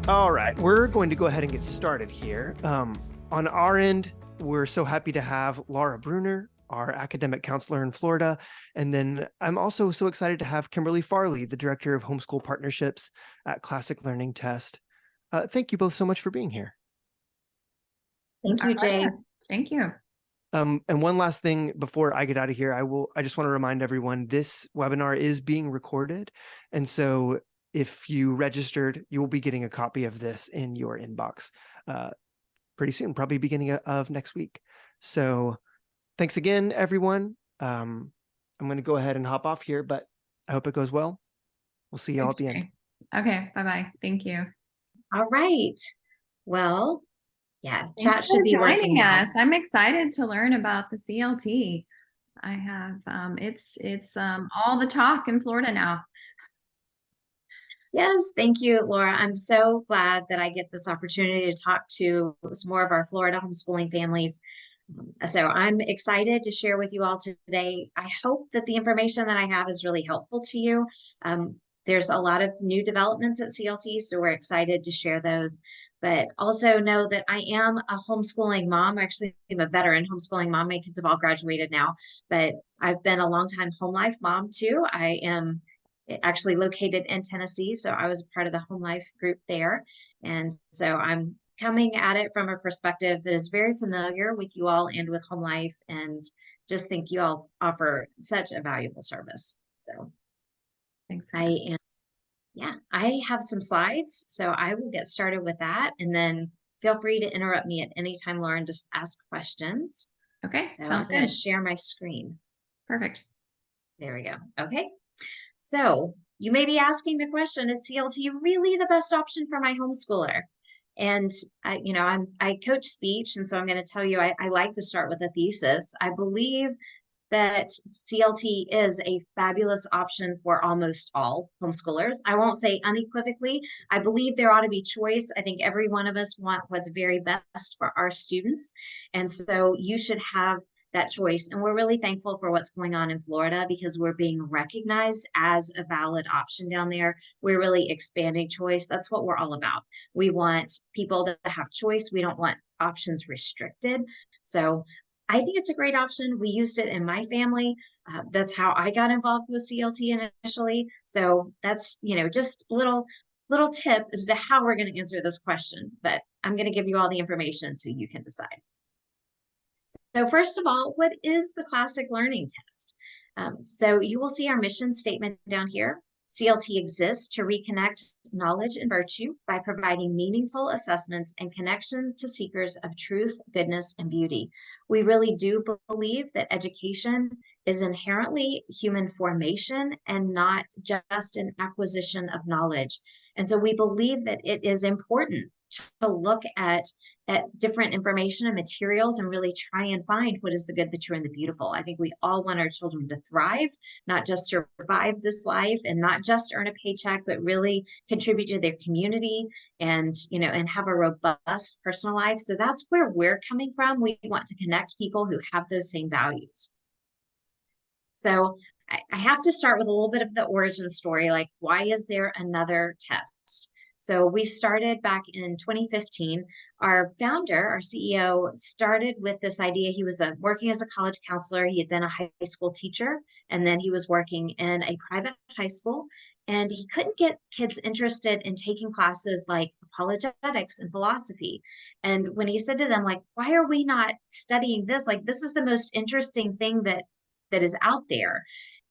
All right, we're going to go ahead and get started here. On our end, we're so happy to have Laura Bruner, our academic counselor in Florida. And then I'm also so excited to have Kimberly Farley, the director of homeschool partnerships at Classic Learning Test. Thank you both so much for being here. Thank you, Jay. Thank you. And one last thing before I get out of here, I just want to remind everyone this webinar is being recorded. And so if you registered, you will be getting a copy of this in your inbox pretty soon, probably beginning of next week. So thanks again, everyone. I'm going to go ahead and hop off here, but I hope it goes well. We'll see you all at the end. Okay, bye-bye. Thank you. All right. Well, yeah, Thanks chat should for be working joining now. us. I'm excited to learn about the CLT. I have it's all the talk in Florida now. Yes, thank you, Laura. I'm so glad that I get this opportunity to talk to some more of our Florida homeschooling families. So I'm excited to share with you all today. I hope that the information that I have is really helpful to you. There's a lot of new developments at CLT, so we're excited to share those. But also know that I am a homeschooling mom. Actually, I'm a veteran homeschooling mom. My kids have all graduated now, but I've been a longtime home life mom too. I am actually located in Tennessee, so I was part of the home life group there. And so I'm coming at it from a perspective that is very familiar with you all and with home life, and just think you all offer such a valuable service. So Thanks. I have some slides, so I will get started with that, and then feel free to interrupt me at any time, Lauren, just ask questions. Okay, so sounds I'm going good. to share my screen. Perfect. There we go. Okay. So you may be asking the question, is CLT really the best option for my homeschooler? And I coach speech, and so I'm going to tell you, I like to start with a thesis. I believe that CLT is a fabulous option for almost all homeschoolers. I won't say unequivocally. I believe there ought to be choice. I think every one of us want what's very best for our students. And so you should have that choice. And we're really thankful for what's going on in Florida because we're being recognized as a valid option down there. We're really expanding choice. That's what we're all about. We want people to have choice. We don't want options restricted. So I think it's a great option. We used it in my family. That's how I got involved with CLT initially. So that's, just little tip as to how we're going to answer this question, but I'm going to give you all the information so you can decide. So first of all, what is the Classic Learning Test? So you will see our mission statement down here. CLT exists to reconnect knowledge and virtue by providing meaningful assessments and connection to seekers of truth, goodness, and beauty. We really do believe that education is inherently human formation and not just an acquisition of knowledge. And so we believe that it is important to look at different information and materials and really try and find what is the good, the true, and the beautiful. I think we all want our children to thrive, not just survive this life and not just earn a paycheck, but really contribute to their community and, and have a robust personal life. So that's where we're coming from. We want to connect people who have those same values. So I have to start with a little bit of the origin story, like why is there another test? So we started back in 2015. Our founder, our CEO, started with this idea. He was working as a college counselor. He had been a high school teacher, and then he was working in a private high school. And he couldn't get kids interested in taking classes like apologetics and philosophy. And when he said to them, like, why are we not studying this? Like, this is the most interesting thing that is out there.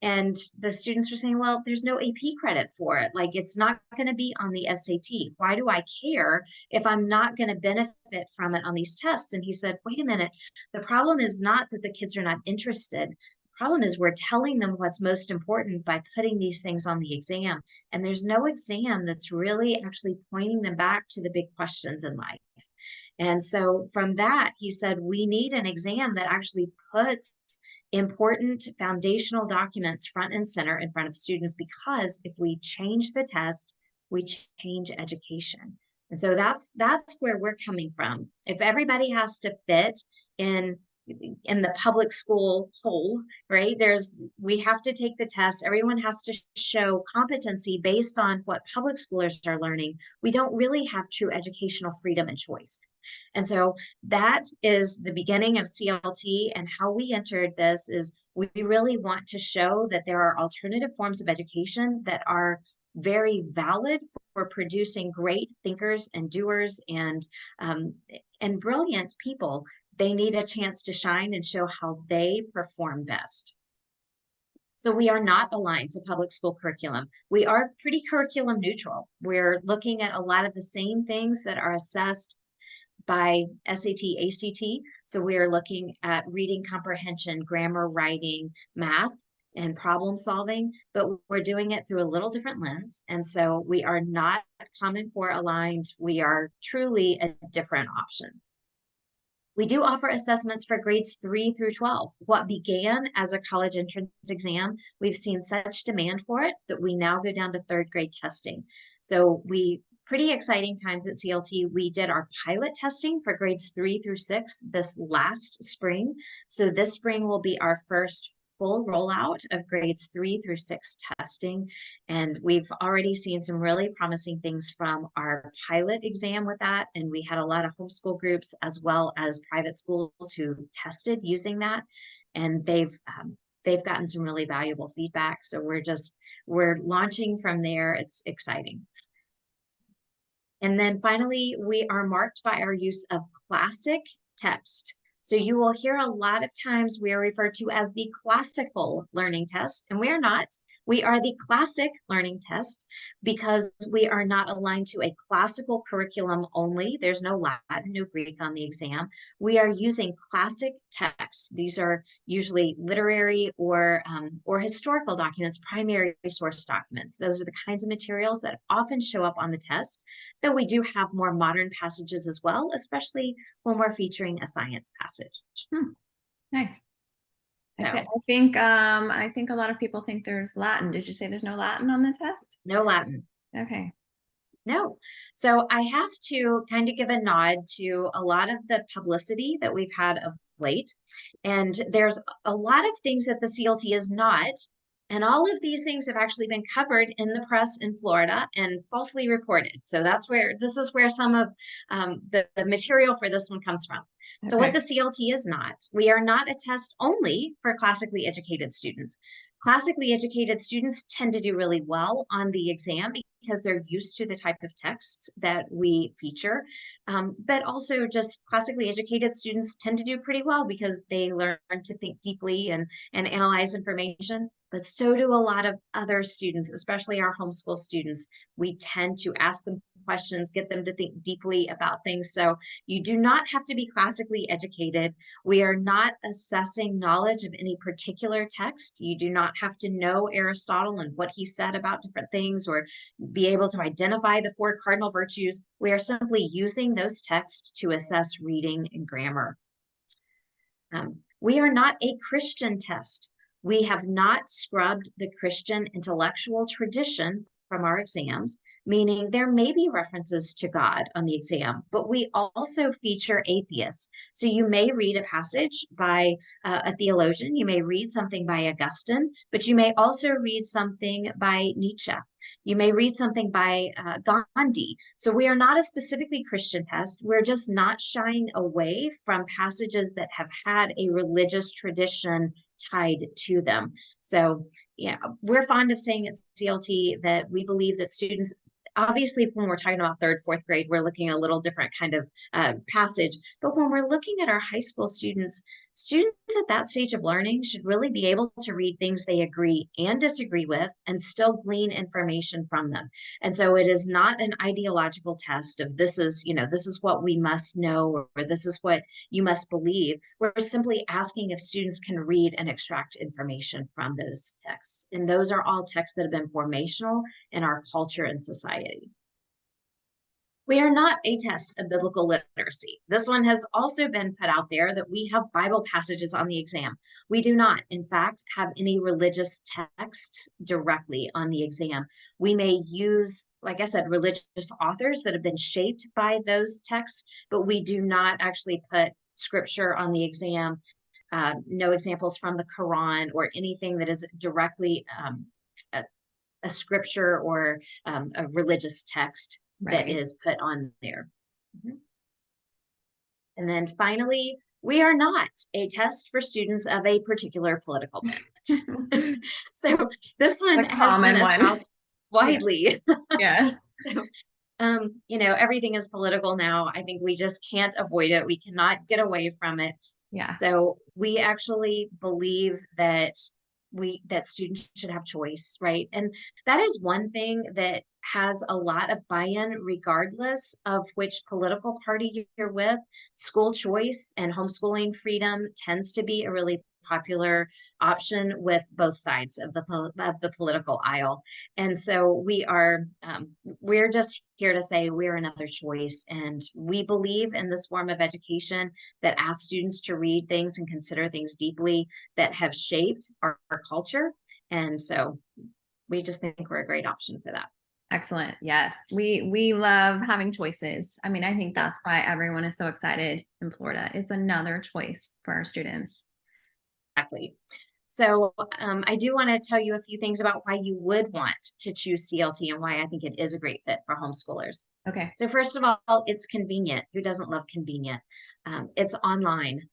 And the students were saying, well, there's no AP credit for it. Like, it's not going to be on the SAT. Why do I care if I'm not going to benefit from it on these tests? And he said, wait a minute. The problem is not that the kids are not interested. The problem is we're telling them what's most important by putting these things on the exam. And there's no exam that's really actually pointing them back to the big questions in life. And so from that, he said, we need an exam that actually puts important foundational documents front and center in front of students, because if we change the test, we change education. And so that's where we're coming from. If everybody has to fit in in the public school whole, right? We have to take the test. Everyone has to show competency based on what public schoolers are learning. We don't really have true educational freedom and choice. And so that is the beginning of CLT, and how we entered this is we really want to show that there are alternative forms of education that are very valid for producing great thinkers and doers and brilliant people. They need a chance to shine and show how they perform best. So we are not aligned to public school curriculum. We are pretty curriculum neutral. We're looking at a lot of the same things that are assessed by SAT, ACT. So we are looking at reading comprehension, grammar, writing, math, and problem solving, but we're doing it through a little different lens. And so we are not Common Core aligned. We are truly a different option. We do offer assessments for grades 3 through 12. What began as a college entrance exam, we've seen such demand for it that we now go down to 3rd grade testing. So pretty exciting times at CLT. We did our pilot testing for grades 3 through 6 this last spring. So this spring will be our first full rollout of grades 3 through 6 testing. And we've already seen some really promising things from our pilot exam with that. And we had a lot of homeschool groups as well as private schools who tested using that. And they've gotten some really valuable feedback. So we're launching from there. It's exciting. And then finally, we are marked by our use of classic text. So you will hear a lot of times we are referred to as the classical learning test, and we are not. We are the classic learning test because we are not aligned to a classical curriculum only. There's no Latin, no Greek on the exam. We are using classic texts. These are usually literary or historical documents, primary source documents. Those are the kinds of materials that often show up on the test, though we do have more modern passages as well, especially when we're featuring a science passage. Nice. So, I think a lot of people think there's Latin. Did you say there's no Latin on the test? no Latin. Okay. No. So I have to kind of give a nod to a lot of the publicity that we've had of late. And there's a lot of things that the CLT is not. And all of these things have actually been covered in the press in Florida and falsely reported. So this is where some of the material for this one comes from. So what the CLT is not, we are not a test only for classically educated students. Classically educated students tend to do really well on the exam because they're used to the type of texts that we feature. But also just classically educated students tend to do pretty well because they learn to think deeply and analyze information. But so do a lot of other students, especially our homeschool students. We tend to ask them questions, get them to think deeply about things. So you do not have to be classically educated. We are not assessing knowledge of any particular text. You do not have to know Aristotle and what he said about different things or be able to identify the 4 cardinal virtues. We are simply using those texts to assess reading and grammar. We are not a Christian test. We have not scrubbed the Christian intellectual tradition from our exams, meaning there may be references to God on the exam, but we also feature atheists. So you may read a passage by a theologian, you may read something by Augustine, but you may also read something by Nietzsche. You may read something by Gandhi. So we are not a specifically Christian test. We're just not shying away from passages that have had a religious tradition tied to them. So yeah, we're fond of saying at CLT that we believe that students, obviously when we're talking about 3rd, 4th grade, we're looking at a little different kind of passage. But when we're looking at our high school students at that stage of learning should really be able to read things they agree and disagree with and still glean information from them. And so it is not an ideological test of this is what we must know or this is what you must believe. We're simply asking if students can read and extract information from those texts. And those are all texts that have been formational in our culture and society. We are not a test of biblical literacy. This one has also been put out there that we have Bible passages on the exam. We do not, in fact, have any religious texts directly on the exam. We may use, like I said, religious authors that have been shaped by those texts, but we do not actually put scripture on the exam no examples from the Quran or anything that is directly a scripture or a religious text that Right. is put on there. Mhm. And then finally, we are not a test for students of a particular political bent. So this one A has been common one. espoused widely. Yes. So, you know, everything is political now. I think we just can't avoid it. We cannot get away from it. Yeah. So we actually believe that that students should have choice, right? And that is one thing that has a lot of buy-in regardless of which political party you're with. School choice and homeschooling freedom tends to be a really popular option with both sides of the political aisle. And so we're just here to say we're another choice, and we believe in this form of education that asks students to read things and consider things deeply that have shaped our culture. And so we just think we're a great option for that. Excellent. Yes. We love having choices. I mean, I think that's Yes. why everyone is so excited in Florida. It's another choice for our students. Exactly. So I do want to tell you a few things about why you would want to choose CLT and why I think it is a great fit for homeschoolers. Okay. So first of all, it's convenient. Who doesn't love convenient? It's online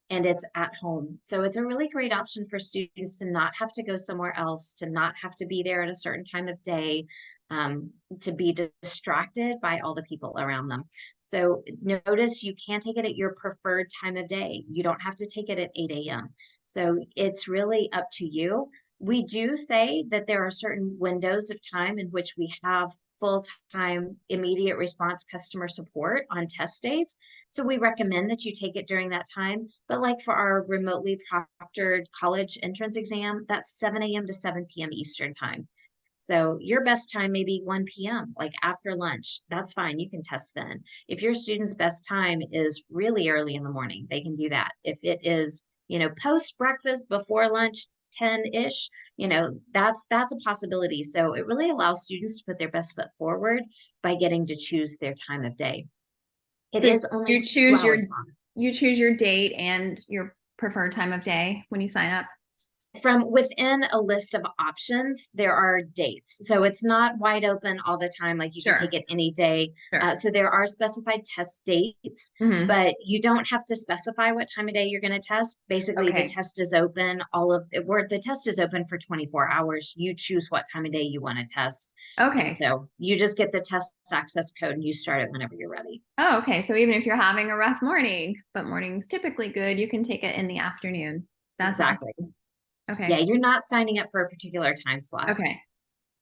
and it's at home. So it's a really great option for students to not have to go somewhere else, to not have to be there at a certain time of day, to be distracted by all the people around them. So notice you can take it at your preferred time of day. You don't have to take it at 8 a.m. So it's really up to you. We do say that there are certain windows of time in which we have full-time immediate response customer support on test days. So we recommend that you take it during that time. But like for our remotely proctored college entrance exam, that's 7 a.m. to 7 p.m. Eastern time. So your best time may be 1 p.m., like after lunch. That's fine. You can test then. If your student's best time is really early in the morning, they can do that. If it is, you know, post breakfast, before lunch, 10-ish, you know, that's a possibility. So it really allows students to put their best foot forward by getting to choose their time of day. It So is only you 2 choose hours long. you choose your date and your preferred time of day when you sign up. From within a list of options, there are dates. So it's not wide open all the time, like you can Sure. take it any day. Sure. So there are specified test dates, Mhm. but you don't have to specify what time of day you're going to test. Basically, the Okay. test is open. The test is open for 24 hours. You choose what time of day you want to test. Okay. And so you just get the test access code and you start it whenever you're ready. Oh, okay. So even if you're having a rough morning, but morning's typically good, you can take it in the afternoon. That's Exactly. okay. Yeah, you're not signing up for a particular time slot. Okay.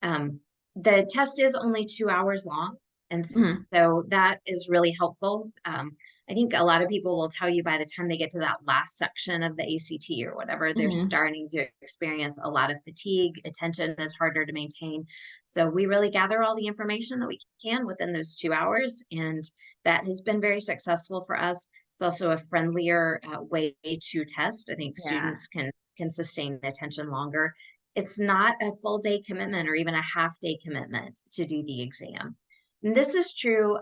The test is only 2 hours long, and Mhm. so that is really helpful. I think a lot of people will tell you by the time they get to that last section of the ACT or whatever, they're Mhm. starting to experience a lot of fatigue. Attention is harder to maintain. So we really gather all the information that we can within those 2 hours, and that has been very successful for us. It's also a friendlier way to test. I think Yeah. students can sustain attention longer. It's not a full day commitment or even a half day commitment to do the exam. And this is true.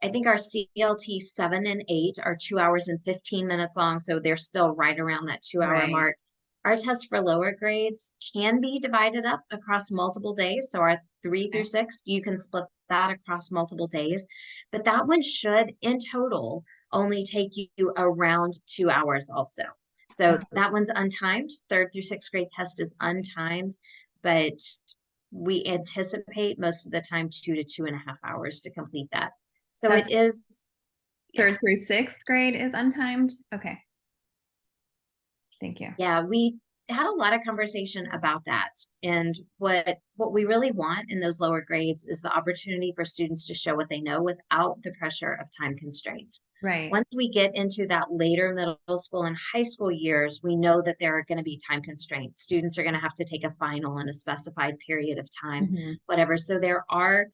I think our CLT 7 and 8 are 2 hours and 15 minutes long. So they're still right around that 2 hour Right. mark. Our tests for lower grades can be divided up across multiple days. So our 3 through 6, you can split that across multiple days. But that one should, in total, only take you around 2 hours also. So that one's untimed. 3rd through 6th grade test is untimed, but we anticipate most of the time 2 to 2.5 hours to complete that. So That's it is, yeah. 3rd through 6th grade is untimed. Okay. Thank you. Yeah, we had a lot of conversation about that. And what we really want in those lower grades is the opportunity for students to show what they know without the pressure of time constraints. Right. Once we get into that later middle school and high school years, we know that there are going to be time constraints. Students are going to have to take a final in a specified period of time, Mhm. whatever. So there are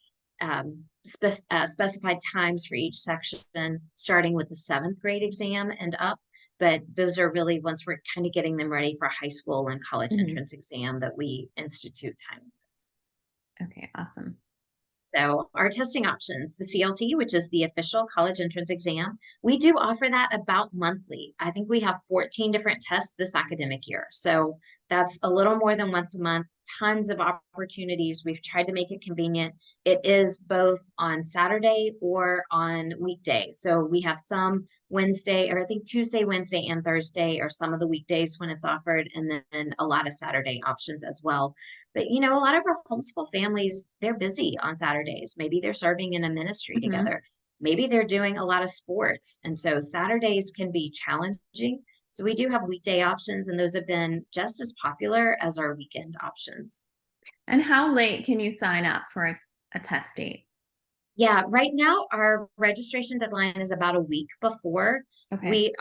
specified times for each section, starting with the 7th grade exam and up. But those are really once we're kind of getting them ready for high school and college Mhm. entrance exam that we institute time limits. Okay, awesome. So our testing options, the CLT, which is the official college entrance exam, we do offer that about monthly. I think we have 14 different tests this academic year. So that's a little more than once a month, tons of opportunities. We've tried to make it convenient. It is both on Saturday or on weekdays. So we have some Wednesday, or I think Tuesday, Wednesday, and Thursday are some of the weekdays when it's offered, and then a lot of Saturday options as well. But a lot of our homeschool families, they're busy on Saturdays. Maybe they're serving in a ministry Mhm. together. Maybe they're doing a lot of sports. And so Saturdays can be challenging. So we do have weekday options, and those have been just as popular as our weekend options. And how late can you sign up for a test date? Yeah, right now our registration deadline is about a week before. Okay.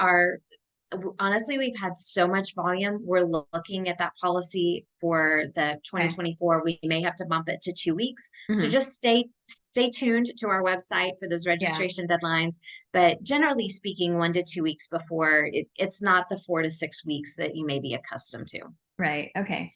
Honestly, we've had so much volume. We're looking at that policy for the 2024. We may have to bump it to 2 weeks. So Mhm. just stay tuned to our website for those registration deadlines. But generally speaking, 1 to 2 weeks before, it's not the 4 to 6 weeks that you may be accustomed to. Right. Okay.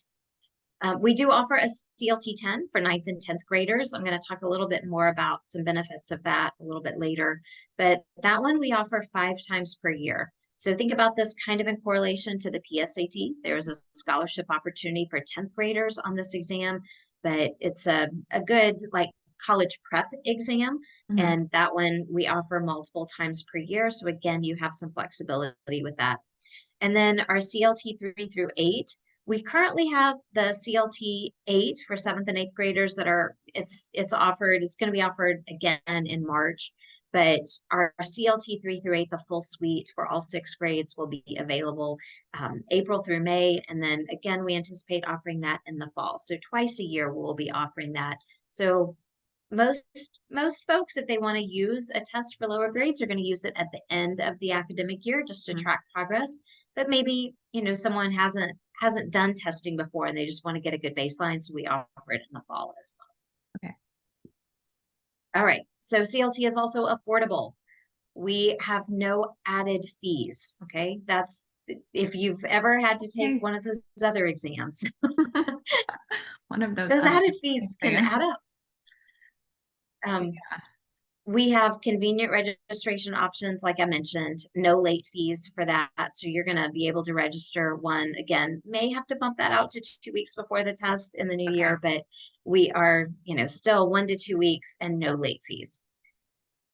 We do offer a CLT 10 for 9th and 10th graders. I'm going to talk a little bit more about some benefits of that a little bit later, but that one we offer 5 times per year. So think about this kind of in correlation to the PSAT. There's a scholarship opportunity for 10th graders on this exam, but it's a good like college prep exam. Mhm. And that one we offer multiple times per year. So again, you have some flexibility with that. And then our CLT 3 through 8, we currently have the CLT 8 for 7th and 8th graders that it's going to be offered again in March, but our CLT 3 through 8, the full suite for all 6 grades, will be available April through May. And then again, we anticipate offering that in the fall. So twice a year, we'll be offering that. So most folks, if they want to use a test for lower grades, are going to use it at the end of the academic year just to track progress. But maybe someone hasn't done testing before and they just want to get a good baseline, so we offer it in the fall as well. Okay. All right, so CLT is also affordable. We have no added fees. Okay, that's if you've ever had to take one of those other exams. One of those Those other added fees can add up. We have convenient registration options, like I mentioned, no late fees for that. So you're going to be able to register one again, may have to bump that out to 2 weeks before the test in the new year, but we are, still 1 to 2 weeks and no late fees.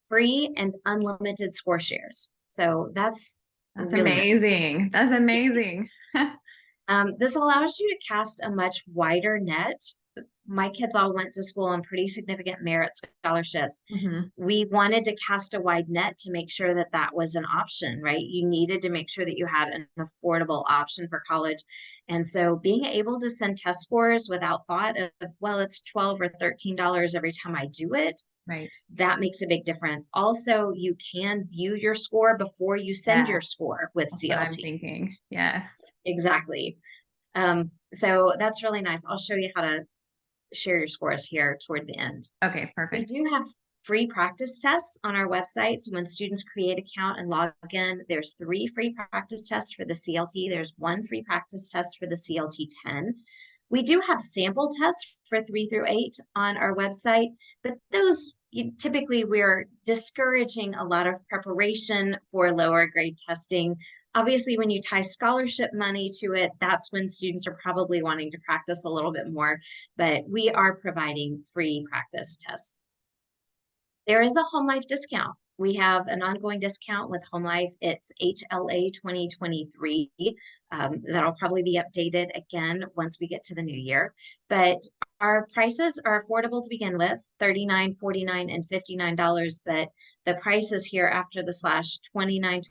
Free and unlimited score shares. So that's really amazing. Nice. That's amazing. This allows you to cast a much wider net. My kids all went to school on pretty significant merit scholarships. Mm-hmm. We wanted to cast a wide net to make sure that that was an option, right? You needed to make sure that you had an affordable option for college. And so being able to send test scores without thought of, well, it's $12 or $13 every time I do it. Right. That makes a big difference. Also, you can view your score before you send your score with CLT. That's what I'm thinking. Yes. Exactly. So that's really nice. I'll show you how to share your scores here toward the end. Okay, perfect. We do have free practice tests on our website. So when students create an account and log in, there's 3 free practice tests for the CLT. There's 1 free practice test for the CLT 10. We do have sample tests for 3 through 8 on our website, but those typically we're discouraging a lot of preparation for lower grade testing. Obviously, when you tie scholarship money to it, that's when students are probably wanting to practice a little bit more, but we are providing free practice tests. There is a Home Life discount. We have an ongoing discount with Home Life. It's HLA 2023. That'll probably be updated again once we get to the new year. But our prices are affordable to begin with, $39, $49, and $59. But the prices here after the slash $29.25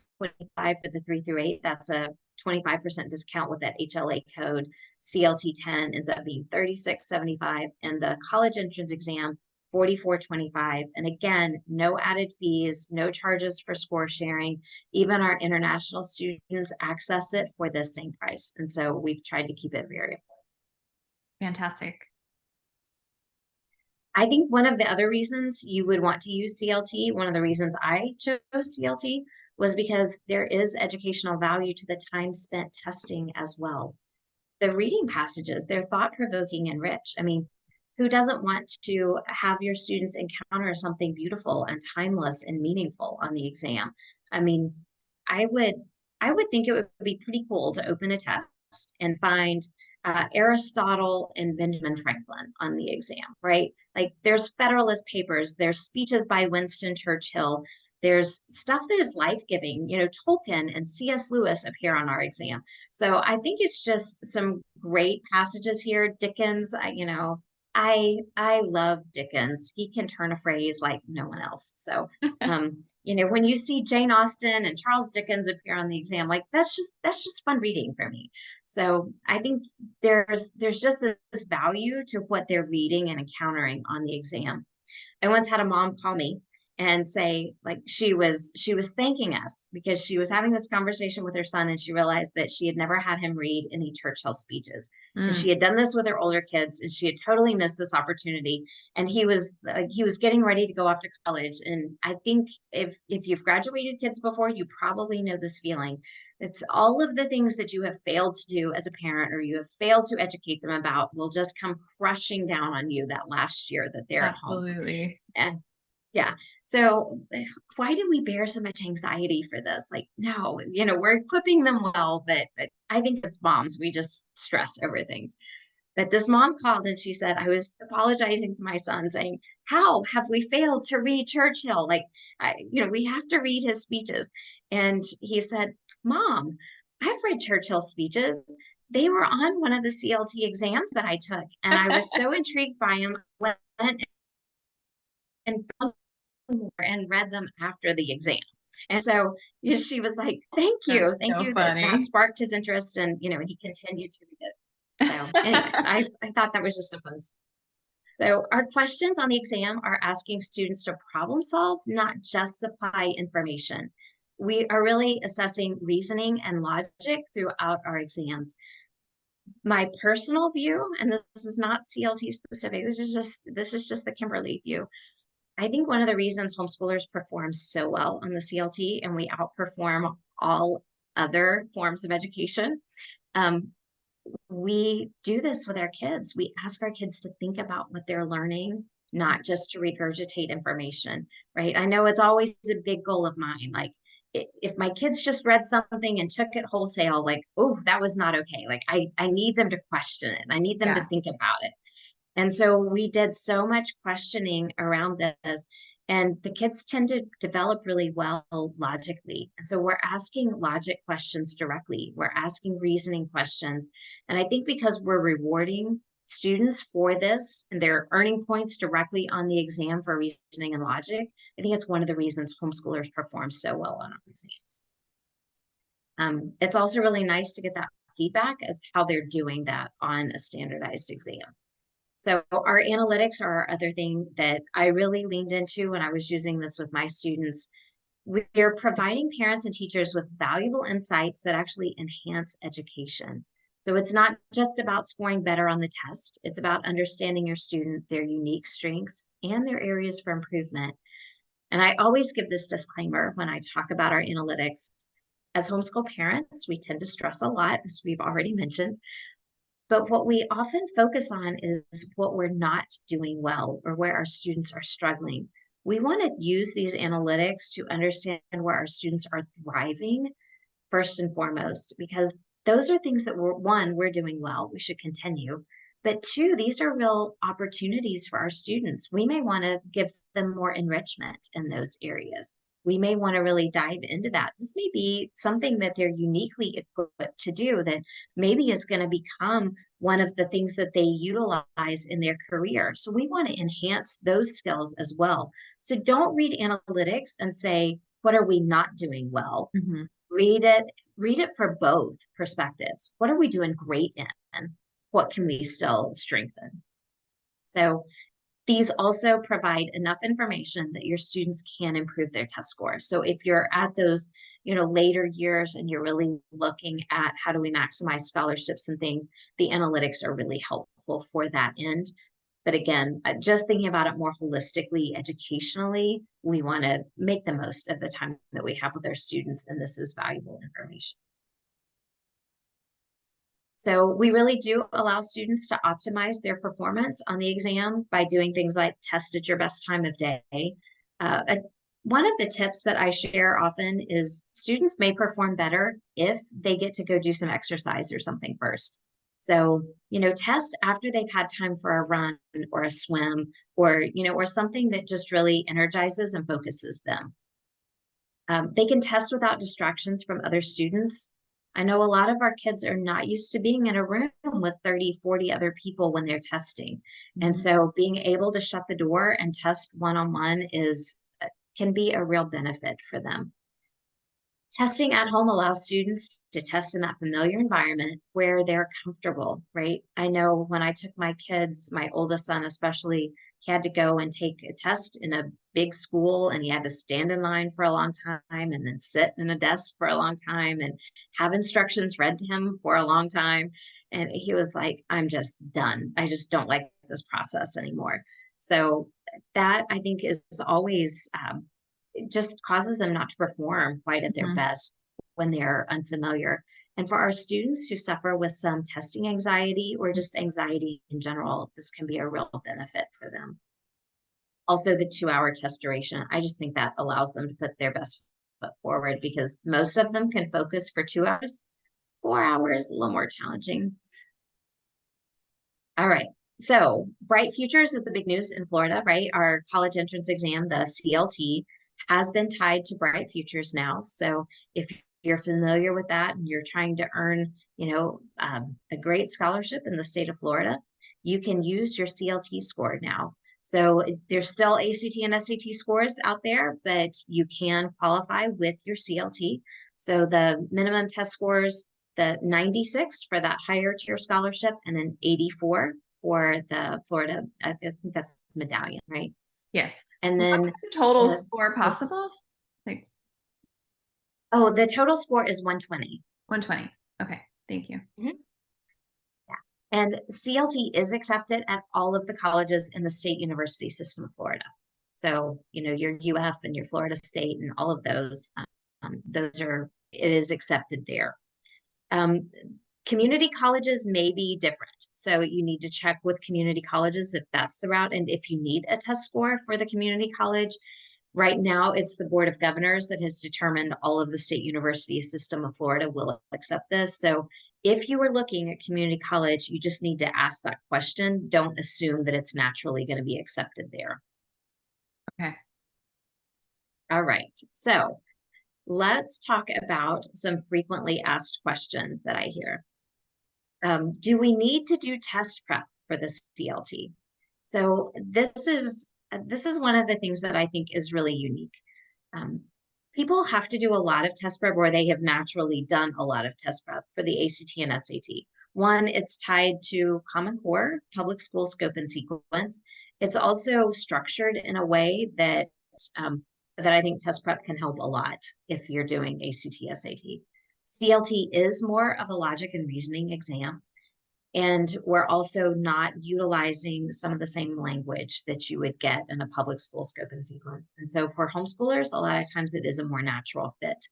for the 3 through 8, that's a 25% discount with that HLA code. CLT 10 ends up being $36.75, and the college entrance exam $44.25. And again, no added fees, no charges for score sharing. Even our international students access it for the same price. And so we've tried to keep it very affordable. Fantastic. I think one of the other reasons you would want to use CLT, one of the reasons I chose CLT, was because there is educational value to the time spent testing as well. The reading passages, they're thought-provoking and rich. I mean, who doesn't want to have your students encounter something beautiful and timeless and meaningful on the exam? I mean, I would I would think it would be pretty cool to open a test and find Aristotle and Benjamin Franklin on the exam, right? Like there's Federalist Papers, there's speeches by Winston Churchill, there's stuff that is life-giving. You know, Tolkien and C.S. Lewis appear on our exam. So I think it's just some great passages here. Dickens, I love Dickens. He can turn a phrase like no one else. So when you see Jane Austen and Charles Dickens appear on the exam, like that's just fun reading for me. So I think there's just this value to what they're reading and encountering on the exam. I once had a mom call me and say like she was thanking us because she was having this conversation with her son and she realized that she had never had him read any Churchill speeches. And she had done this with her older kids and she had totally missed this opportunity. And he was getting ready to go off to college. And I think if you've graduated kids before, you probably know this feeling. It's all of the things that you have failed to do as a parent or you have failed to educate them about will just come crushing down on you that last year that they're at home. Absolutely. And yeah. So why do we bear so much anxiety for this? Like, no, we're equipping them well, but I think as moms, we just stress over things. But this mom called and she said, I was apologizing to my son saying, how have we failed to read Churchill? Like, we have to read his speeches. And he said, Mom, I've read Churchill's speeches. They were on one of the CLT exams that I took. And I was so intrigued by them. Went and read them after the exam. And so she was like, thank you. That's Thank so you funny. that sparked his interest. And, and he continued to read it. So anyway, I thought that was just a fun story. So our questions on the exam are asking students to problem solve, not just supply information. We are really assessing reasoning and logic throughout our exams. My personal view, and this is not CLT specific, this is just the Kimberly view. I think one of the reasons homeschoolers perform so well on the CLT and we outperform all other forms of education, we do this with our kids. We ask our kids to think about what they're learning, not just to regurgitate information, right? I know it's always a big goal of mine. Like if my kids just read something and took it wholesale, like, oh, that was not okay. Like I need them to question it. I need them to think about it. And so we did so much questioning around this, and the kids tend to develop really well logically. And so we're asking logic questions directly. We're asking reasoning questions. And I think because we're rewarding students for this and they're earning points directly on the exam for reasoning and logic, I think it's one of the reasons homeschoolers perform so well on our exams. It's also really nice to get that feedback as how they're doing that on a standardized exam. So our analytics are our other thing that I really leaned into when I was using this with my students. We're providing parents and teachers with valuable insights that actually enhance education. So it's not just about scoring better on the test. It's about understanding your student, their unique strengths, and their areas for improvement. And I always give this disclaimer when I talk about our analytics. As homeschool parents, we tend to stress a lot, as we've already mentioned. But what we often focus on is what we're not doing well or where our students are struggling. We want to use these analytics to understand where our students are thriving first and foremost, because those are things that we're doing well. We should continue. But two, these are real opportunities for our students. We may want to give them more enrichment in those areas. We may want to really dive into that. This may be something that they're uniquely equipped to do that maybe is going to become one of the things that they utilize in their career. So we want to enhance those skills as well. So don't read analytics and say, what are we not doing well? Mm-hmm. Read it for both perspectives. What are we doing great in? What can we still strengthen? So these also provide enough information that your students can improve their test score. So if you're at those, later years and you're really looking at how do we maximize scholarships and things, the analytics are really helpful for that end. But again, just thinking about it more holistically, educationally, we want to make the most of the time that we have with our students, and this is valuable information. So we really do allow students to optimize their performance on the exam by doing things like test at your best time of day. One of the tips that I share often is students may perform better if they get to go do some exercise or something first. So, test after they've had time for a run or a swim or, or something that just really energizes and focuses them. They can test without distractions from other students. I know a lot of our kids are not used to being in a room with 30, 40 other people when they're testing. And so being able to shut the door and test one-on-one can be a real benefit for them. Testing at home allows students to test in that familiar environment where they're comfortable, right? I know when I took my kids, my oldest son especially, he had to go and take a test in a big school and he had to stand in line for a long time and then sit in a desk for a long time and have instructions read to him for a long time. And he was like, I'm just done. I just don't like this process anymore. So that I think is always it just causes them not to perform quite at their best when they're unfamiliar. And for our students who suffer with some testing anxiety or just anxiety in general, this can be a real benefit for them. Also, the 2-hour test duration, I just think that allows them to put their best foot forward because most of them can focus for 2 hours. 4 hours, a little more challenging. All right. So Bright Futures is the big news in Florida, right? Our college entrance exam, the CLT, has been tied to Bright Futures now. So if you're familiar with that and you're trying to earn, a great scholarship in the state of Florida, you can use your CLT score now. So there's still ACT and SAT scores out there, but you can qualify with your CLT. So the minimum test scores, the 96 for that higher tier scholarship, and then 84 for the Florida, I think that's medallion, right? Yes. And then what's the total score possible? Like, the total score is 120. 120. Okay, thank you. Yeah. And CLT is accepted at all of the colleges in the state university system of Florida. So, your UF and your Florida State and all of those, it is accepted there. Community colleges may be different. So you need to check with community colleges if that's the route. And if you need a test score for the community college, right now it's the Board of Governors that has determined all of the state university system of Florida will accept this. So if you were looking at community college, you just need to ask that question. Don't assume that it's naturally going to be accepted there. Okay. All right. So let's talk about some frequently asked questions that I hear. Do we need to do test prep for the CLT? So this is one of the things that I think is really unique. People have to do a lot of test prep, or they have naturally done a lot of test prep for the ACT and SAT. One, it's tied to Common Core, public school scope and sequence. It's also structured in a way that I think test prep can help a lot if you're doing ACT, SAT. CLT is more of a logic and reasoning exam. And we're also not utilizing some of the same language that you would get in a public school scope and sequence. And so for homeschoolers, a lot of times it is a more natural fit.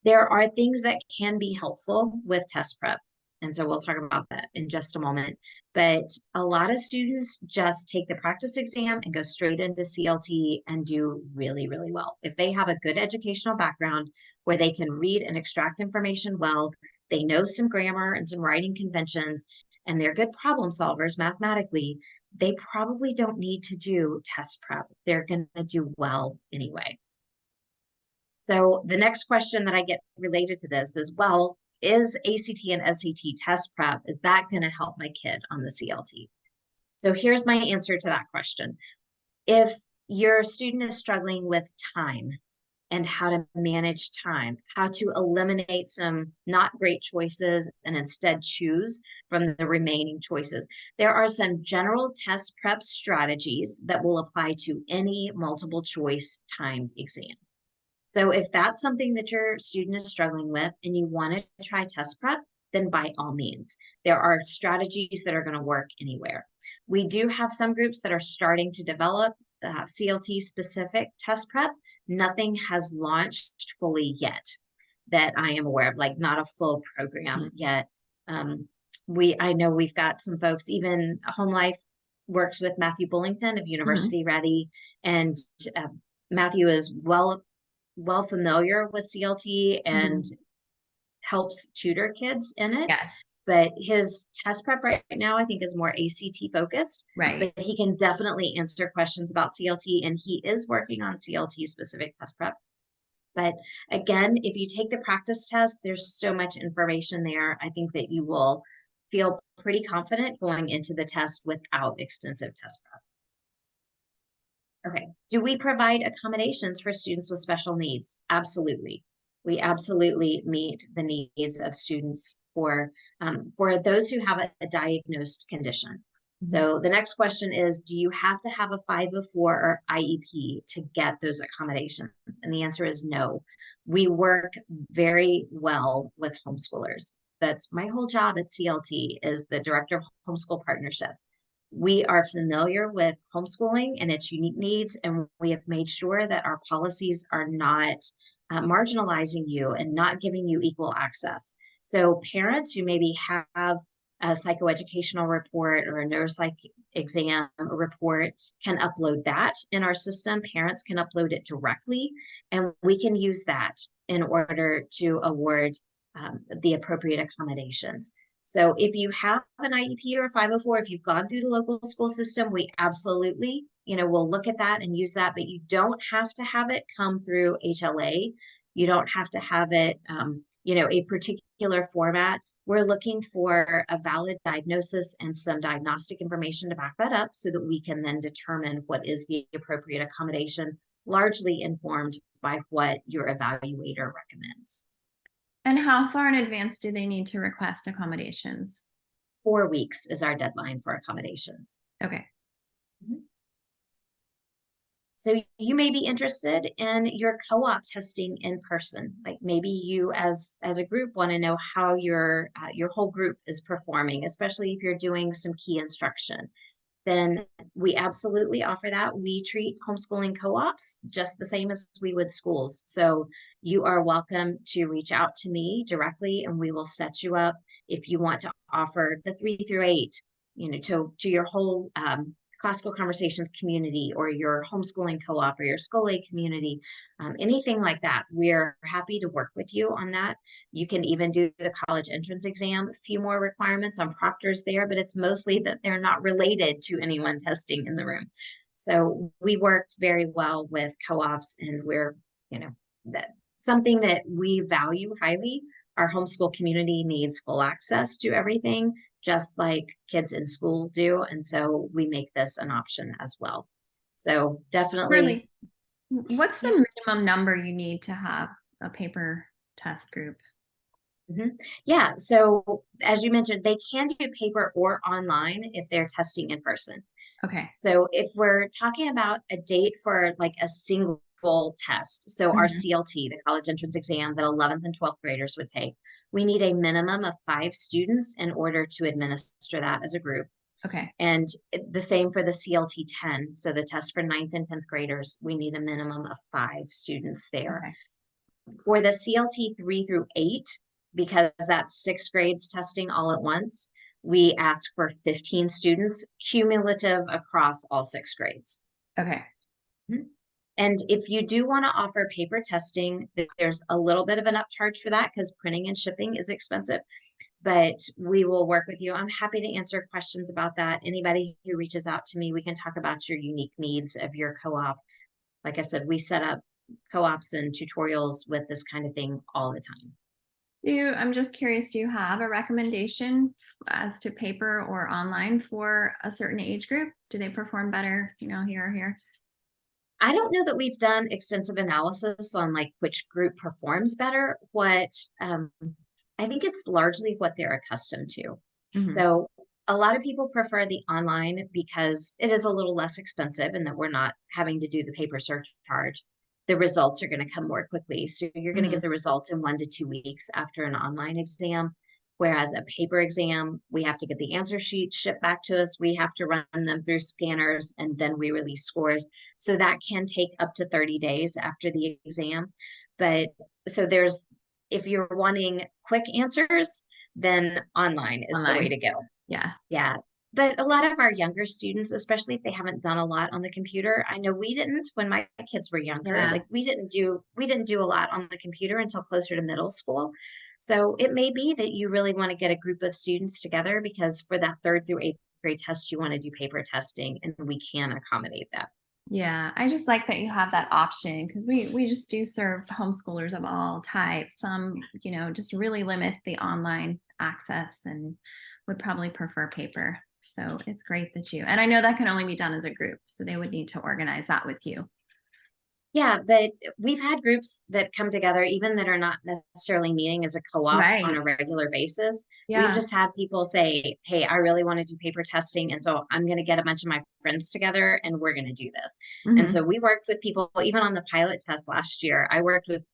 There are things that can be helpful with test prep. And so we'll talk about that in just a moment. But a lot of students just take the practice exam and go straight into CLT and do really, really well. If they have a good educational background where they can read and extract information well, they know some grammar and some writing conventions, and they're good problem solvers mathematically, they probably don't need to do test prep. They're going to do well anyway. So the next question that I get related to this is, well, is ACT and SAT test prep, is that going to help my kid on the CLT? So here's my answer to that question. If your student is struggling with time and how to manage time, how to eliminate some not great choices and instead choose from the remaining choices, there are some general test prep strategies that will apply to any multiple choice timed exam. So if that's something that your student is struggling with and you want to try test prep, then by all means, there are strategies that are going to work anywhere. We do have some groups that are starting to develop CLT specific test prep. Nothing has launched fully yet that I am aware of, like not a full program yet. I know we've got some folks, even Home Life works with Matthew Bullington of University Ready, and Matthew is well familiar with CLT and helps tutor kids in it. Yes. But his test prep right now, I think, is more ACT focused. Right. But he can definitely answer questions about CLT, and he is working on CLT specific test prep. But again, if you take the practice test, there's so much information there. I think that you will feel pretty confident going into the test without extensive test prep. Okay. Do we provide accommodations for students with special needs? Absolutely. We absolutely meet the needs of students for those who have a diagnosed condition. So the next question is, do you have to have a 504 or IEP to get those accommodations? And the answer is no. We work very well with homeschoolers. That's my whole job at CLT, is the director of homeschool partnerships. We are familiar with homeschooling and its unique needs, and we have made sure that our policies are not marginalizing you and not giving you equal access. So parents who maybe have a psychoeducational report or a neuropsych exam report can upload that in our system. Parents can upload it directly, and we can use that in order to award the appropriate accommodations. So if you have an IEP or a 504, if you've gone through the local school system, we absolutely, we'll look at that and use that, but you don't have to have it come through HLA. You don't have to have it, a particular format. We're looking for a valid diagnosis and some diagnostic information to back that up so that we can then determine what is the appropriate accommodation, largely informed by what your evaluator recommends. And how far in advance do they need to request accommodations? 4 weeks is our deadline for accommodations. Okay. So you may be interested in your co-op testing in person. Like maybe you as a group want to know how your whole group is performing, especially if you're doing some key instruction. Then we absolutely offer that. We treat homeschooling co-ops just the same as we would schools. So you are welcome to reach out to me directly, and we will set you up if you want to offer the 3 through 8, to your whole Classical Conversations community, or your homeschooling co-op, or your Scholé community, anything like that. We're happy to work with you on that. You can even do the college entrance exam. A few more requirements on proctors there, but it's mostly that they're not related to anyone testing in the room. So we work very well with co-ops, and we're, that something that we value highly. Our homeschool community needs full access to everything, just like kids in school do. And so we make this an option as well. So definitely. Really? What's the minimum number you need to have a paper test group? Yeah. So as you mentioned, they can do paper or online if they're testing in person. Okay. So if we're talking about a date for like a single test, so our CLT, the college entrance exam that 11th and 12th graders would take, we need a minimum of 5 students in order to administer that as a group. Okay. And the same for the CLT 10. So the test for 9th and 10th graders, we need a minimum of 5 students there. Okay. For the CLT 3 through 8, because that's 6 grades testing all at once, we ask for 15 students cumulative across all 6 grades. Okay. And if you do want to offer paper testing, there's a little bit of an upcharge for that because printing and shipping is expensive, but we will work with you. I'm happy to answer questions about that. Anybody who reaches out to me, we can talk about your unique needs of your co-op. Like I said, we set up co-ops and tutorials with this kind of thing all the time. I'm just curious, do you have a recommendation as to paper or online for a certain age group? Do they perform better, here or here? I don't know that we've done extensive analysis on like which group performs better. What I think it's largely what they're accustomed to. So a lot of people prefer the online because it is a little less expensive and that we're not having to do the paper surcharge. The results are going to come more quickly. So you're going to get the results in 1 to 2 weeks after an online exam. Whereas a paper exam, we have to get the answer sheet shipped back to us. We have to run them through scanners, and then we release scores. So that can take up to 30 days after the exam. But so if you're wanting quick answers, then online is the way Online. to go. Yeah. Yeah. But a lot of our younger students, especially if they haven't done a lot on the computer, I know we didn't when my kids were younger. Yeah. Like we didn't do a lot on the computer until closer to middle school. So it may be that you really want to get a group of students together, because for that 3rd through 8th grade test, you want to do paper testing, and we can accommodate that. Yeah, I just like that you have that option, because we just do serve homeschoolers of all types. Some, just really limit the online access and would probably prefer paper. So it's great that and I know that can only be done as a group, so they would need to organize that with you. Yeah, but we've had groups that come together, even that are not necessarily meeting as a co-op on Right. a regular basis. We've Yeah. just had people say, hey, I really want to do paper testing. And so I'm going to get a bunch of my friends together and we're going to do this. And Mhm. so we worked with people, even on the pilot test last year. I worked with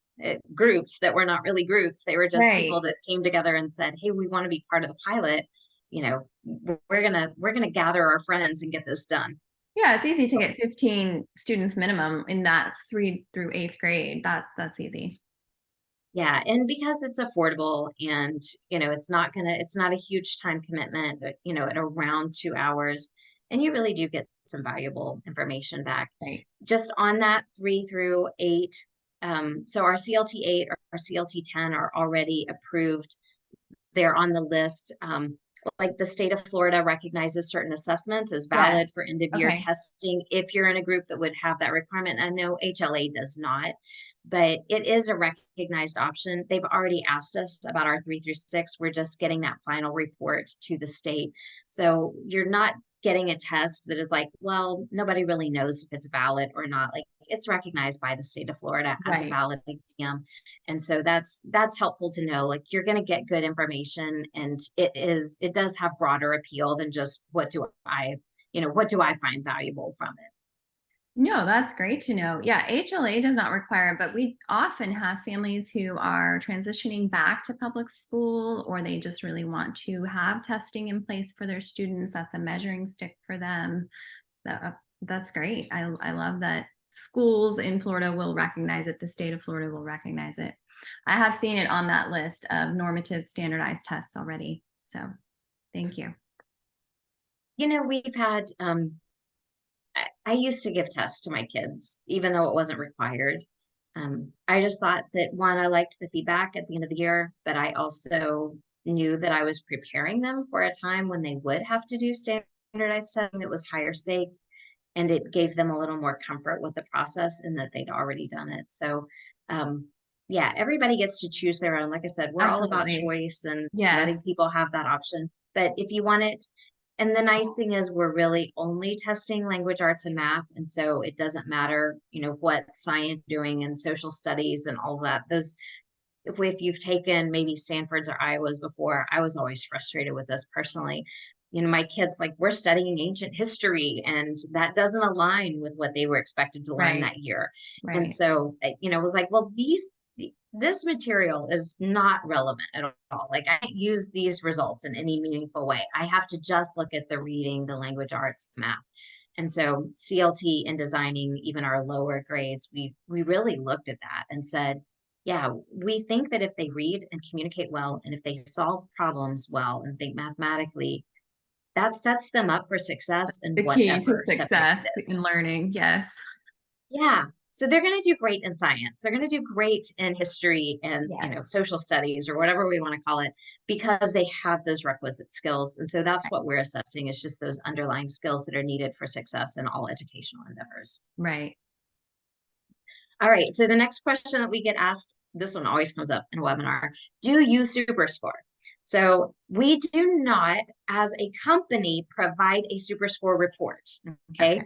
groups that were not really groups. They were just Right. people that came together and said, hey, we want to be part of the pilot. We're going to gather our friends and get this done. Yeah, it's easy to get 15 students minimum in that 3 through 8th grade. That's easy. Yeah, and because it's affordable, and it's not a huge time commitment, but at around 2 hours, and you really do get some valuable information back. Right. Just on that 3 through 8, so our CLT 8 or our CLT 10 are already approved. They're on the list. Like the state of Florida recognizes certain assessments as valid Yes. for end of year Okay. testing if you're in a group that would have that requirement. I know HLA does not, but it is a recognized option. They've already asked us about our 3 through 6. We're just getting that final report to the state. So you're not getting a test that is like, well, nobody really knows if it's valid or not. Like, it's recognized by the state of Florida as a Right. valid exam. And so that's helpful to know. Like, you're going to get good information, and it does have broader appeal than just what do I find valuable from it. No, that's great to know. Yeah, HLA does not require, but we often have families who are transitioning back to public school, or they just really want to have testing in place for their students. That's a measuring stick for them. That's great. I love that schools in Florida will recognize it. The state of Florida will recognize it. I have seen it on that list of normative standardized tests already. So thank you. We've had I used to give tests to my kids, even though it wasn't required. I just thought that, one, I liked the feedback at the end of the year, but I also knew that I was preparing them for a time when they would have to do standardized testing that was higher stakes, and it gave them a little more comfort with the process and that they'd already done it. So, yeah, everybody gets to choose their own. Like I said, we're all about Absolutely. choice and letting Yes. people have that option. But if you want it, and the nice thing is we're really only testing language arts and math. And so it doesn't matter, what science doing and social studies and all that. Those, if you've taken maybe Stanford's or Iowa's before, I was always frustrated with this personally. My kids, like, we're studying ancient history, and that doesn't align with what they were expected to learn Right. that year. Right. And so, it was like, well, this material is not relevant at all. Like, I can't use these results in any meaningful way. I have to just look at the reading, the language arts, math. And so CLT and designing even our lower grades, we really looked at that and said, yeah, we think that if they read and communicate well, and if they solve problems well and think mathematically, that sets them up for success in The key to whatever subject success it is. in learning. Yes. Yeah. So they're going to do great in science. They're going to do great in history and, Yes. social studies, or whatever we want to call it, because they have those requisite skills. And so that's what we're assessing, is just those underlying skills that are needed for success in all educational endeavors. Right. All right. So the next question that we get asked, this one always comes up in a webinar: do you SuperScore? So we do not, as a company, provide a SuperScore report. Okay.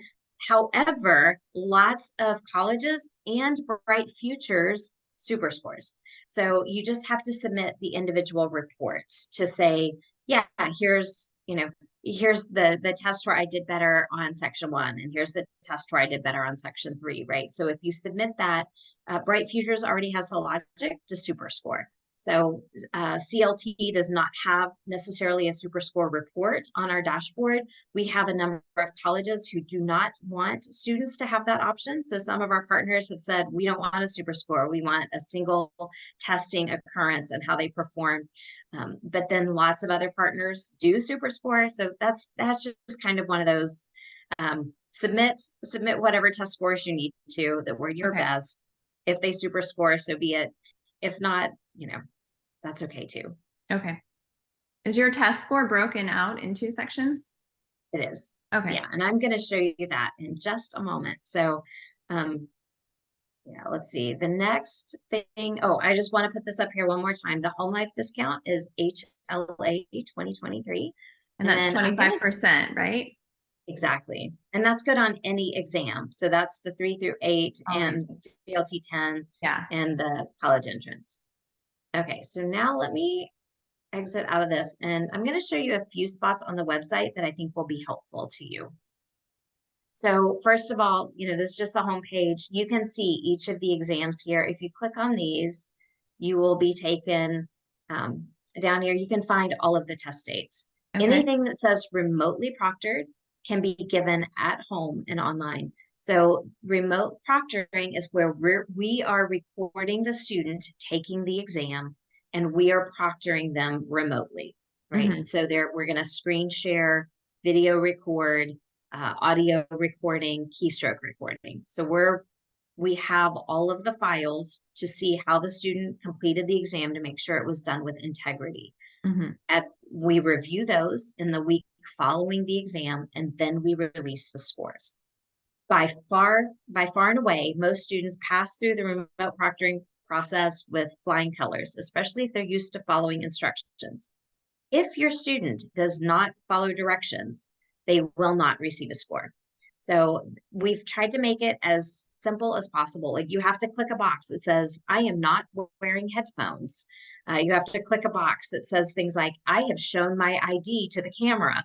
However, lots of colleges and Bright Futures SuperScores. So you just have to submit the individual reports to say, yeah, here's the test where I did better on section 1, and here's the test where I did better on section 3, right? So if you submit that, Bright Futures already has the logic to SuperScore. So CLT does not have necessarily a SuperScore report on our dashboard. We have a number of colleges who do not want students to have that option. So some of our partners have said, we don't want a SuperScore. We want a single testing occurrence and how they performed. But then lots of other partners do SuperScore. So that's just kind of one of those, submit whatever test scores you need to that were your best. If they SuperScore, so be it. If not, that's okay too. Okay. Is your test score broken out in 2 sections? It is. Okay. Yeah, and I'm going to show you that in just a moment. So, yeah, let's see. The next thing, I just want to put this up here one more time. The Home Life discount is HLA 2023. And that's 25%, right? Exactly. And that's good on any exam. So that's the 3 through 8 and CLT 10 and the college entrance. Okay, so now let me exit out of this, and I'm going to show you a few spots on the website that I think will be helpful to you. So first of all, this is just the home page. You can see each of the exams here. If you click on these, you will be taken down here. You can find all of the test dates. Okay. Anything that says remotely proctored can be given at home and online. So remote proctoring is where we are recording the student taking the exam and we are proctoring them remotely, right? Mm-hmm. And so we're going to screen share, video record, audio recording, keystroke recording. So we have all of the files to see how the student completed the exam to make sure it was done with integrity. Mm-hmm. We review those in the week following the exam, and then we release the scores. By far and away, most students pass through the remote proctoring process with flying colors, especially if they're used to following instructions. If your student does not follow directions, they will not receive a score. So we've tried to make it as simple as possible. Like you have to click a box that says, I am not wearing headphones. You have to click a box that says things like, I have shown my ID to the camera.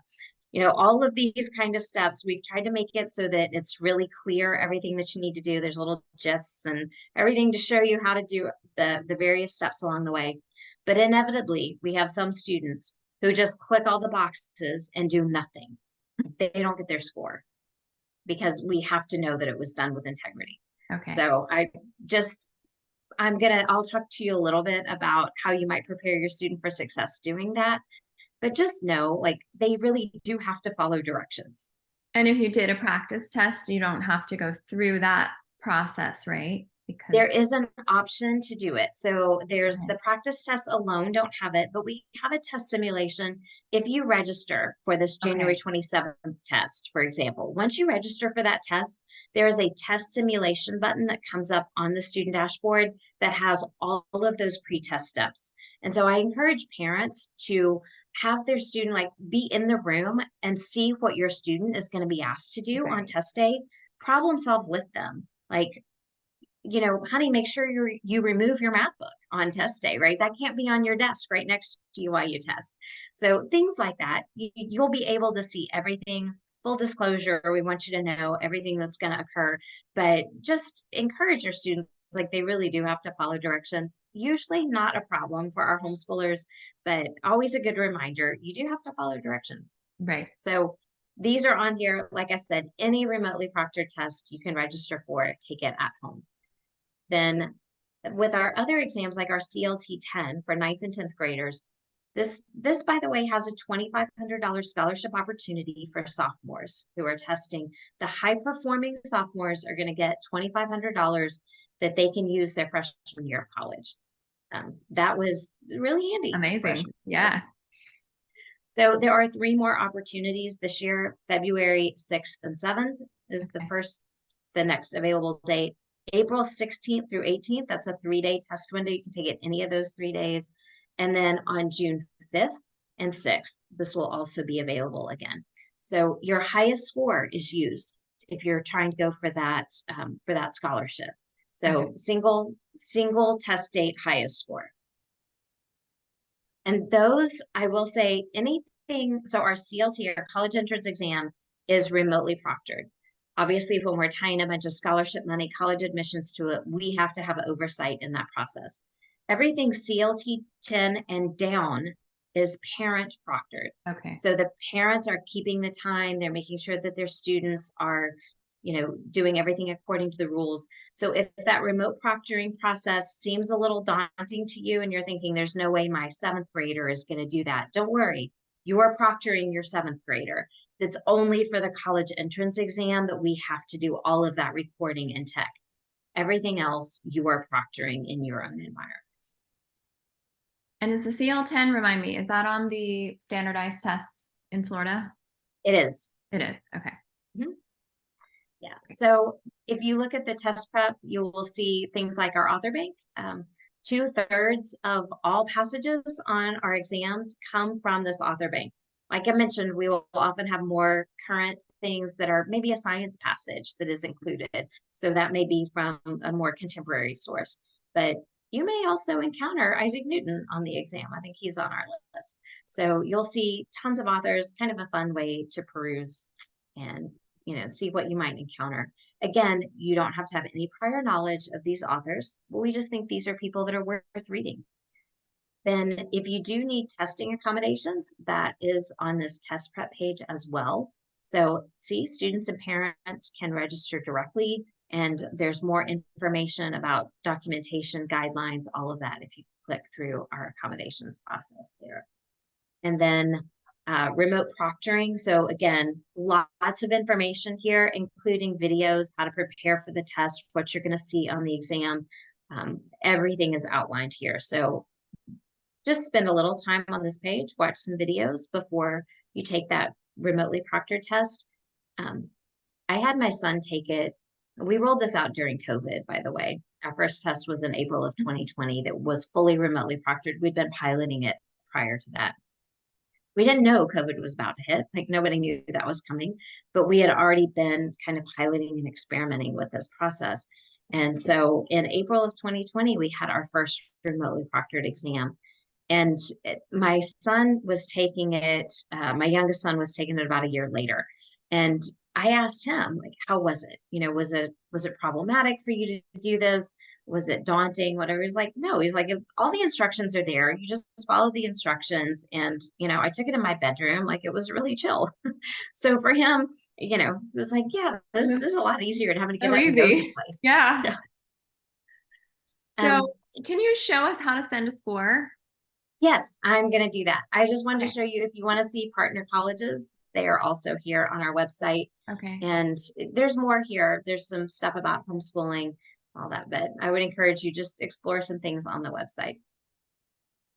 All of these kind of steps, we've tried to make it so that it's really clear, everything that you need to do. There's little GIFs and everything to show you how to do the various steps along the way. But inevitably, we have some students who just click all the boxes and do nothing. They don't get their score because we have to know that it was done with integrity. Okay. So I'll talk to you a little bit about how you might prepare your student for success doing that. But just know, they really do have to follow directions. And if you did a practice test, you don't have to go through that process, right? Because there is an option to do it. So there's the practice tests alone don't have it, but we have a test simulation. If you register for this January 27th test, for example, once you register for that test, there is a test simulation button that comes up on the student dashboard that has all of those pre-test steps. And so I encourage parents to have their student be in the room and see what your student is going to be asked to do on test day, problem solve with them. Honey, make sure you remove your math book on test day, right? That can't be on your desk right next to you while you test. So things like that, you'll be able to see everything. Full disclosure, we want you to know everything that's going to occur, but just encourage your students. They really do have to follow directions. Usually not a problem for our homeschoolers, but always a good reminder, you do have to follow directions. Right. So these are on here. Like I said, any remotely proctored test you can register for, take it at home. Then with our other exams, like our CLT 10 for 9th and 10th graders, this, by the way, has a $2,500 scholarship opportunity for sophomores who are testing. The high-performing sophomores are going to get $2,500 that they can use their freshman year of college. That was really handy. Amazing. Yeah. So there are 3 more opportunities this year. February 6th and 7th is the next available date. April 16th through 18th, that's a 3-day test window. You can take it any of those 3 days. And then on June 5th and 6th, this will also be available again. So your highest score is used if you're trying to go for that scholarship. So single test date highest score. And those, I will say, anything, so our CLT, our college entrance exam, is remotely proctored. Obviously, when we're tying a bunch of scholarship money, college admissions to it, we have to have oversight in that process. Everything CLT 10 and down is parent proctored. Okay. So the parents are keeping the time, they're making sure that their students are, doing everything according to the rules. So if that remote proctoring process seems a little daunting to you and you're thinking there's no way my 7th grader is going to do that, don't worry. You are proctoring your 7th grader. It's only for the college entrance exam that we have to do all of that recording in tech. Everything else you are proctoring in your own environment. And is the CL10, remind me, is that on the standardized test in Florida? It is. It is. Okay. Yeah. So if you look at the test prep, you will see things like our author bank. 2/3 of all passages on our exams come from this author bank. Like I mentioned, we will often have more current things that are maybe a science passage that is included. So that may be from a more contemporary source, but you may also encounter Isaac Newton on the exam. I think he's on our list. So you'll see tons of authors, kind of a fun way to peruse and see what you might encounter. Again, you don't have to have any prior knowledge of these authors, but we just think these are people that are worth reading. Then if you do need testing accommodations, that is on this test prep page as well. So see, students and parents can register directly, and there's more information about documentation, guidelines, all of that if you click through our accommodations process there. And then remote proctoring. So again, lots of information here, including videos, how to prepare for the test, what you're going to see on the exam. Everything is outlined here. So just spend a little time on this page, watch some videos before you take that remotely proctored test. I had my son take it. We rolled this out during COVID, by the way. Our first test was in April of 2020 that was fully remotely proctored. We'd been piloting it prior to that. We didn't know COVID was about to hit, like nobody knew that was coming, but we had already been kind of piloting and experimenting with this process. And so in April of 2020, we had our first remotely proctored exam. And my son was taking it, my youngest son was taking it about a year later. And I asked him, like, how was it? Was it problematic for you to do this? Was it daunting? Whatever. He's like, no. He's like, all the instructions are there. You just follow the instructions. And, I took it in my bedroom. Like, it was really chill. So for him, it was like, yeah, this is a lot easier than having to get So up and go easy. someplace. Yeah. So can you show us how to send a score? Yes, I'm going to do that. I just wanted to show you, if you want to see partner colleges, they are also here on our website. Okay. And there's more here. There's some stuff about homeschooling, all that, but I would encourage you just explore some things on the website.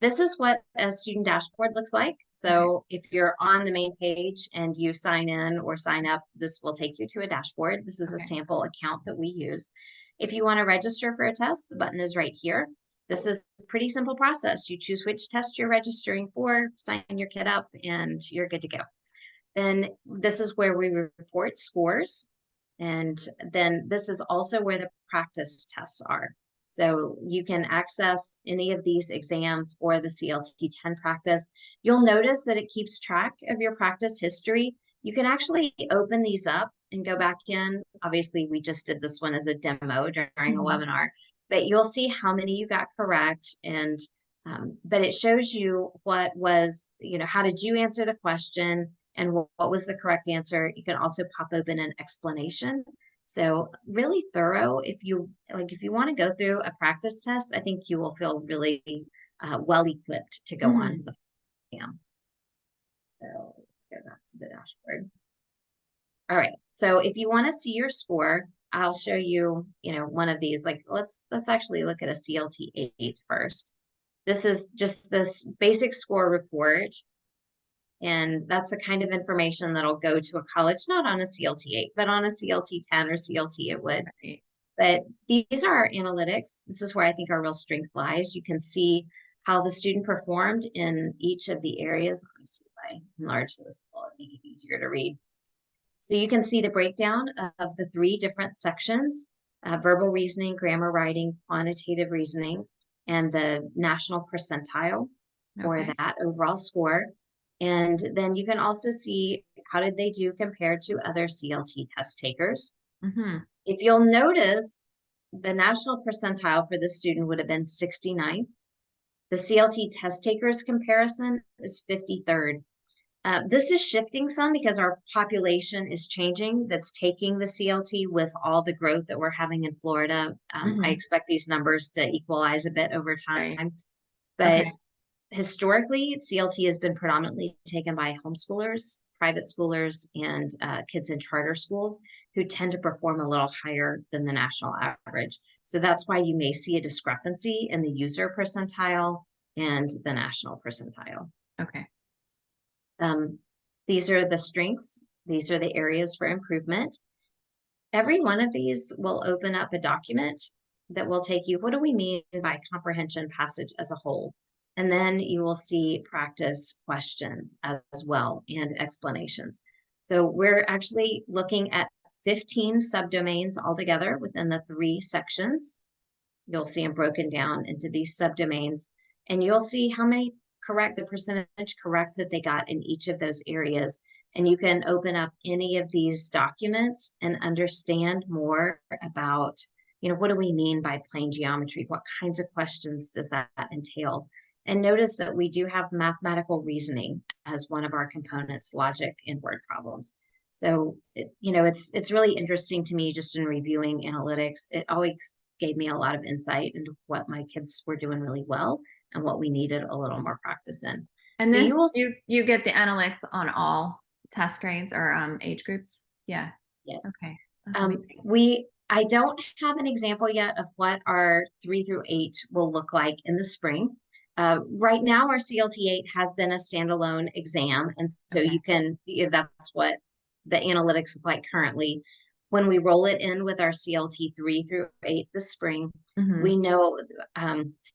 This is what a student dashboard looks like. So if you're on the main page and you sign in or sign up, this will take you to a dashboard. This is a sample account that we use. If you want to register for a test, the button is right here. This is a pretty simple process. You choose which test you're registering for, sign your kid up, and you're good to go. Then this is where we report scores. And then this is also where the practice tests are. So you can access any of these exams or the CLT 10 practice. You'll notice that it keeps track of your practice history. You can actually open these up and go back in. Obviously, we just did this one as a demo during a webinar, but you'll see how many you got correct. And but it shows you what was, how did you answer the question and what was the correct answer. You can also pop open an explanation. So really thorough. If you want to go through a practice test, I think you will feel really well equipped to go on to the exam. So let's go back to the dashboard. All right. So if you want to see your score, I'll show you, one of these. Like let's actually look at a CLT 8 first. This is just this basic score report. And that's the kind of information that'll go to a college, not on a CLT 8, but on a CLT 10 or CLT it would. Right. But these are our analytics. This is where I think our real strength lies. You can see how the student performed in each of the areas. Let me see if I enlarge this, it'll make it easier to read. So you can see the breakdown of the 3 different sections, verbal reasoning, grammar writing, quantitative reasoning, and the national percentile for that overall score. And then you can also see how did they do compared to other CLT test takers. If you'll notice, the national percentile for the student would have been 69. The CLT test takers comparison is 53rd. This is shifting some because our population is changing that's taking the CLT with all the growth that we're having in Florida. I expect these numbers to equalize a bit over time. Right. But Okay. historically, CLT has been predominantly taken by homeschoolers, private schoolers, and kids in charter schools who tend to perform a little higher than the national average. So that's why you may see a discrepancy in the user percentile and the national percentile. Okay. These are the strengths. These are the areas for improvement. Every one of these will open up a document that will take you, what do we mean by comprehension passage as a whole? And then you will see practice questions as well and explanations. So we're actually looking at 15 subdomains altogether within the 3 sections. You'll see them broken down into these subdomains, and you'll see how many the percentage correct that they got in each of those areas. And you can open up any of these documents and understand more about, what do we mean by plane geometry? What kinds of questions does that entail? And notice that we do have mathematical reasoning as one of our components, logic and word problems. So, it's really interesting to me just in reviewing analytics. It always gave me a lot of insight into what my kids were doing really well and what we needed a little more practice in. And so this, you will you get the analytics on all test grades or age groups? Yeah. Yes. Okay. That's I don't have an example yet of what our 3 through 8 will look like in the spring. Right now, our CLT 8 has been a standalone exam. And so Okay. you can, that's what the analytics look like currently. When we roll it in with our CLT 3 through 8 this spring, we know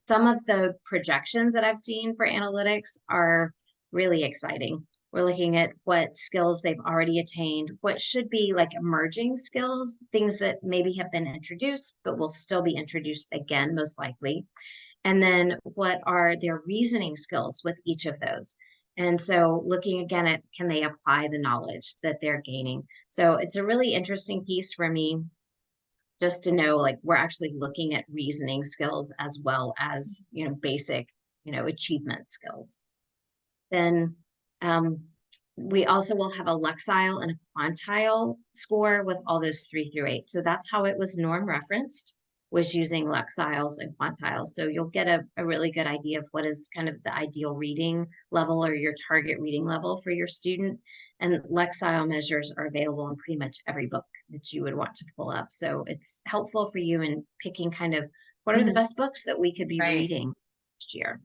some of the projections that I've seen for analytics are really exciting. We're looking at what skills they've already attained, what should be like emerging skills, things that maybe have been introduced, but will still be introduced again, most likely. And then what are their reasoning skills with each of those? And so looking again at, can they apply the knowledge that they're gaining? So it's a really interesting piece for me just to know, like, we're actually looking at reasoning skills as well as, basic, achievement skills. Then we also will have a Lexile and a quantile score with all those 3 through 8. So that's how it was norm referenced, was using Lexiles and quantiles. So you'll get a really good idea of what is kind of the ideal reading level or your target reading level for your student. And Lexile measures are available in pretty much every book that you would want to pull up. So it's helpful for you in picking kind of what are the best books that we could be reading next year.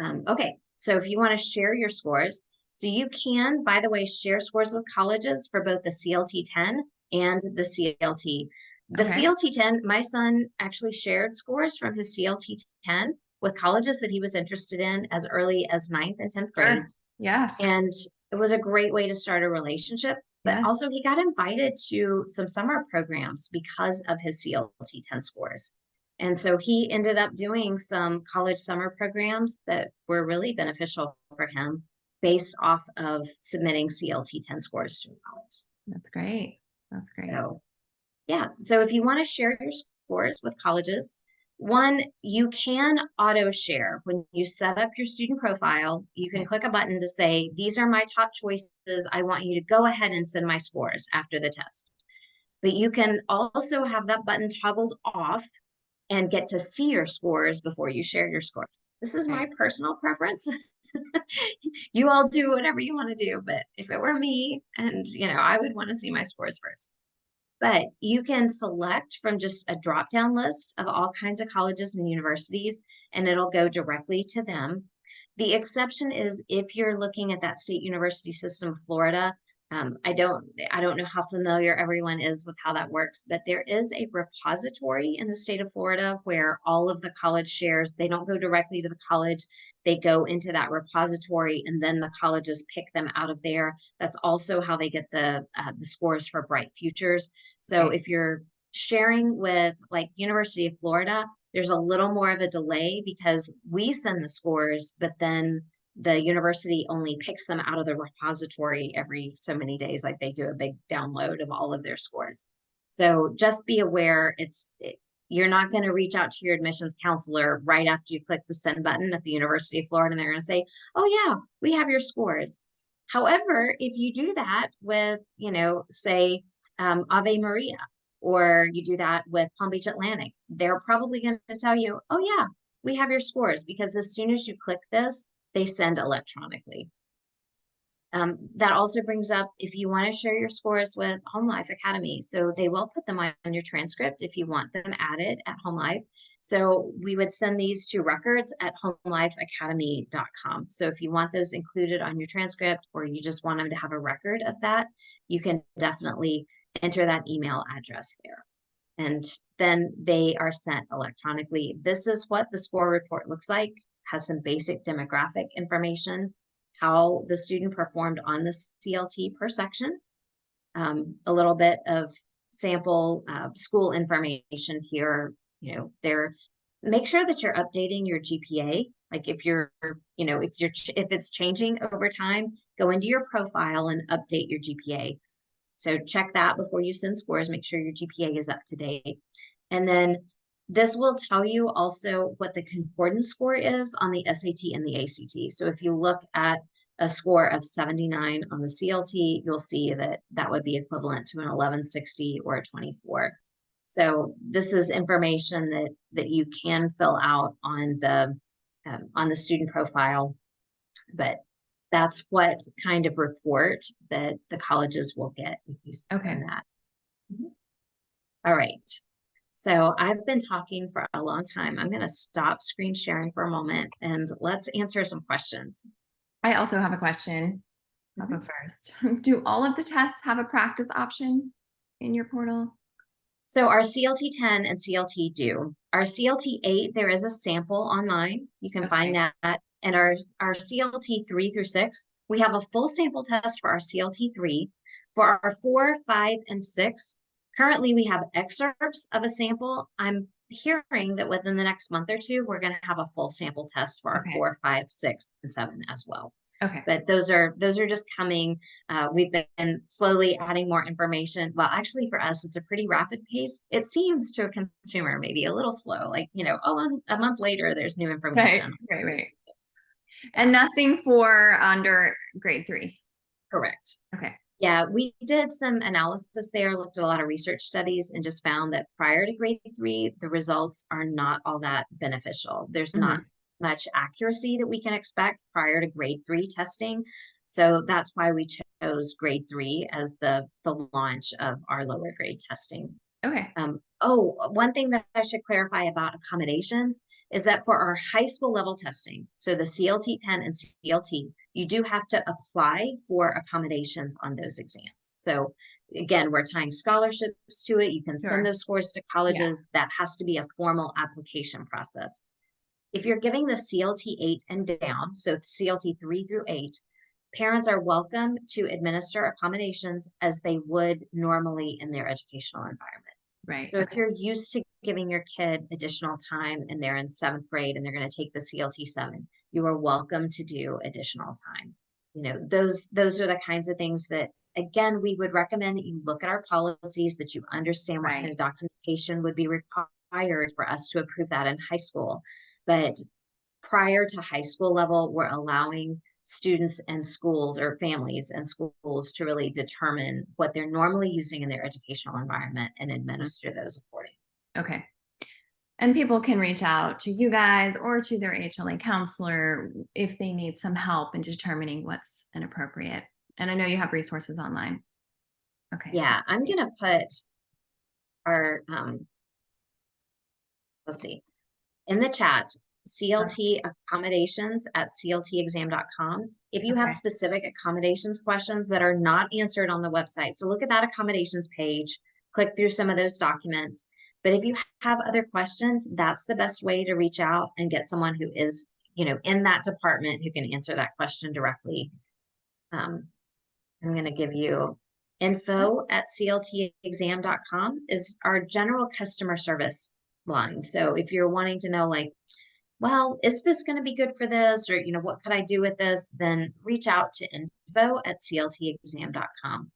Okay, so if you want to share your scores, so you can, by the way, share scores with colleges for both the CLT 10 and the CLT. The CLT 10, my son actually shared scores from his CLT 10 with colleges that he was interested in as early as 9th and 10th grades. Yeah. And it was a great way to start a relationship. But also he got invited to some summer programs because of his CLT 10 scores. And so he ended up doing some college summer programs that were really beneficial for him based off of submitting CLT 10 scores to college. That's great. That's great. So, yeah. So if you want to share your scores with colleges, one, you can auto share. When you set up your student profile, you can click a button to say, these are my top choices. I want you to go ahead and send my scores after the test. But you can also have that button toggled off and get to see your scores before you share your scores. This is my personal preference. You all do whatever you want to do, but if it were me, and I would want to see my scores first. But you can select from just a drop-down list of all kinds of colleges and universities, and it'll go directly to them. The exception is if you're looking at that state university system of Florida. I don't know how familiar everyone is with how that works, but there is a repository in the state of Florida where all of the college shares, they don't go directly to the college, they go into that repository, and then the colleges pick them out of there. That's also how they get the scores for Bright Futures. So if you're sharing with like University of Florida, there's a little more of a delay because we send the scores, but then the university only picks them out of the repository every so many days. Like they do a big download of all of their scores. So just be aware, You're not going to reach out to your admissions counselor right after you click the send button at the University of Florida and they're going to say, oh yeah, we have your scores. However, if you do that with, say, Ave Maria, or you do that with Palm Beach Atlantic, they're probably going to tell you, oh yeah, we have your scores, because as soon as you click this, they send electronically. That also brings up if you want to share your scores with Home Life Academy. So they will put them on your transcript if you want them added at Home Life. So we would send these to records@homelifeacademy.com. So if you want those included on your transcript, or you just want them to have a record of that, you can definitely enter that email address there. And then they are sent electronically. This is what the score report looks like, has some basic demographic information, how the student performed on the CLT per section, a little bit of sample school information here. Make sure that you're updating your GPA. Like if it's changing over time, go into your profile and update your GPA. So check that before you send scores, make sure your GPA is up to date. And then this will tell you also what the concordance score is on the SAT and the ACT. So if you look at a score of 79 on the CLT, you'll see that that would be equivalent to an 1160 or a 24. So this is information that you can fill out on the student profile, but that's what kind of report that the colleges will get if you send that. All right. So I've been talking for a long time. I'm going to stop screen sharing for a moment and let's answer some questions. I also have a question. I'll go first. Do all of the tests have a practice option in your portal? So our CLT 10 and CLT do. Our CLT 8, there is a sample online. You can find that. And our CLT 3 through 6, we have a full sample test for our CLT 3. For our 4, 5, and 6, currently we have excerpts of a sample. I'm hearing that within the next month or two, we're going to have a full sample test for our 4, 5, 6, and 7 as well. Okay. But those are just coming. We've been slowly adding more information. Well, actually for us, it's a pretty rapid pace. It seems to a consumer maybe a little slow, like, a month later, there's new information. Right. And nothing for under grade 3. Correct. Okay. Yeah, we did some analysis there, looked at a lot of research studies, and just found that prior to grade 3, the results are not all that beneficial. There's not much accuracy that we can expect prior to grade 3 testing. So that's why we chose grade 3 as the launch of our lower grade testing. Okay. One thing that I should clarify about accommodations is that for our high school level testing, so the CLT 10 and CLT, you do have to apply for accommodations on those exams. So again, we're tying scholarships to it. You can send those scores to colleges. Yeah. That has to be a formal application process. If you're giving the CLT 8 and down, so CLT 3 through 8, parents are welcome to administer accommodations as they would normally in their educational environment. Right. So if you're used to giving your kid additional time and they're in 7th grade and they're going to take the CLT 7, you are welcome to do additional time. Those are the kinds of things that, again, we would recommend that you look at our policies, that you understand what kind of documentation would be required for us to approve that in high school. But prior to high school level, we're allowing students and schools, or families and schools, to really determine what they're normally using in their educational environment and administer those accordingly. Okay. And people can reach out to you guys or to their HLA counselor if they need some help in determining what's inappropriate. And I know you have resources online. Okay. Yeah, I'm going to put our, let's see, in the chat, CLT accommodations at cltexam.com. If you have specific accommodations questions that are not answered on the website, so look at that accommodations page, click through some of those documents. But if you have other questions, that's the best way to reach out and get someone who is, in that department who can answer that question directly. I'm going to give you info@cltexam.com is our general customer service line. So if you're wanting to know, like, well, is this going to be good for this? Or, what could I do with this? Then reach out to info@cltexam.com.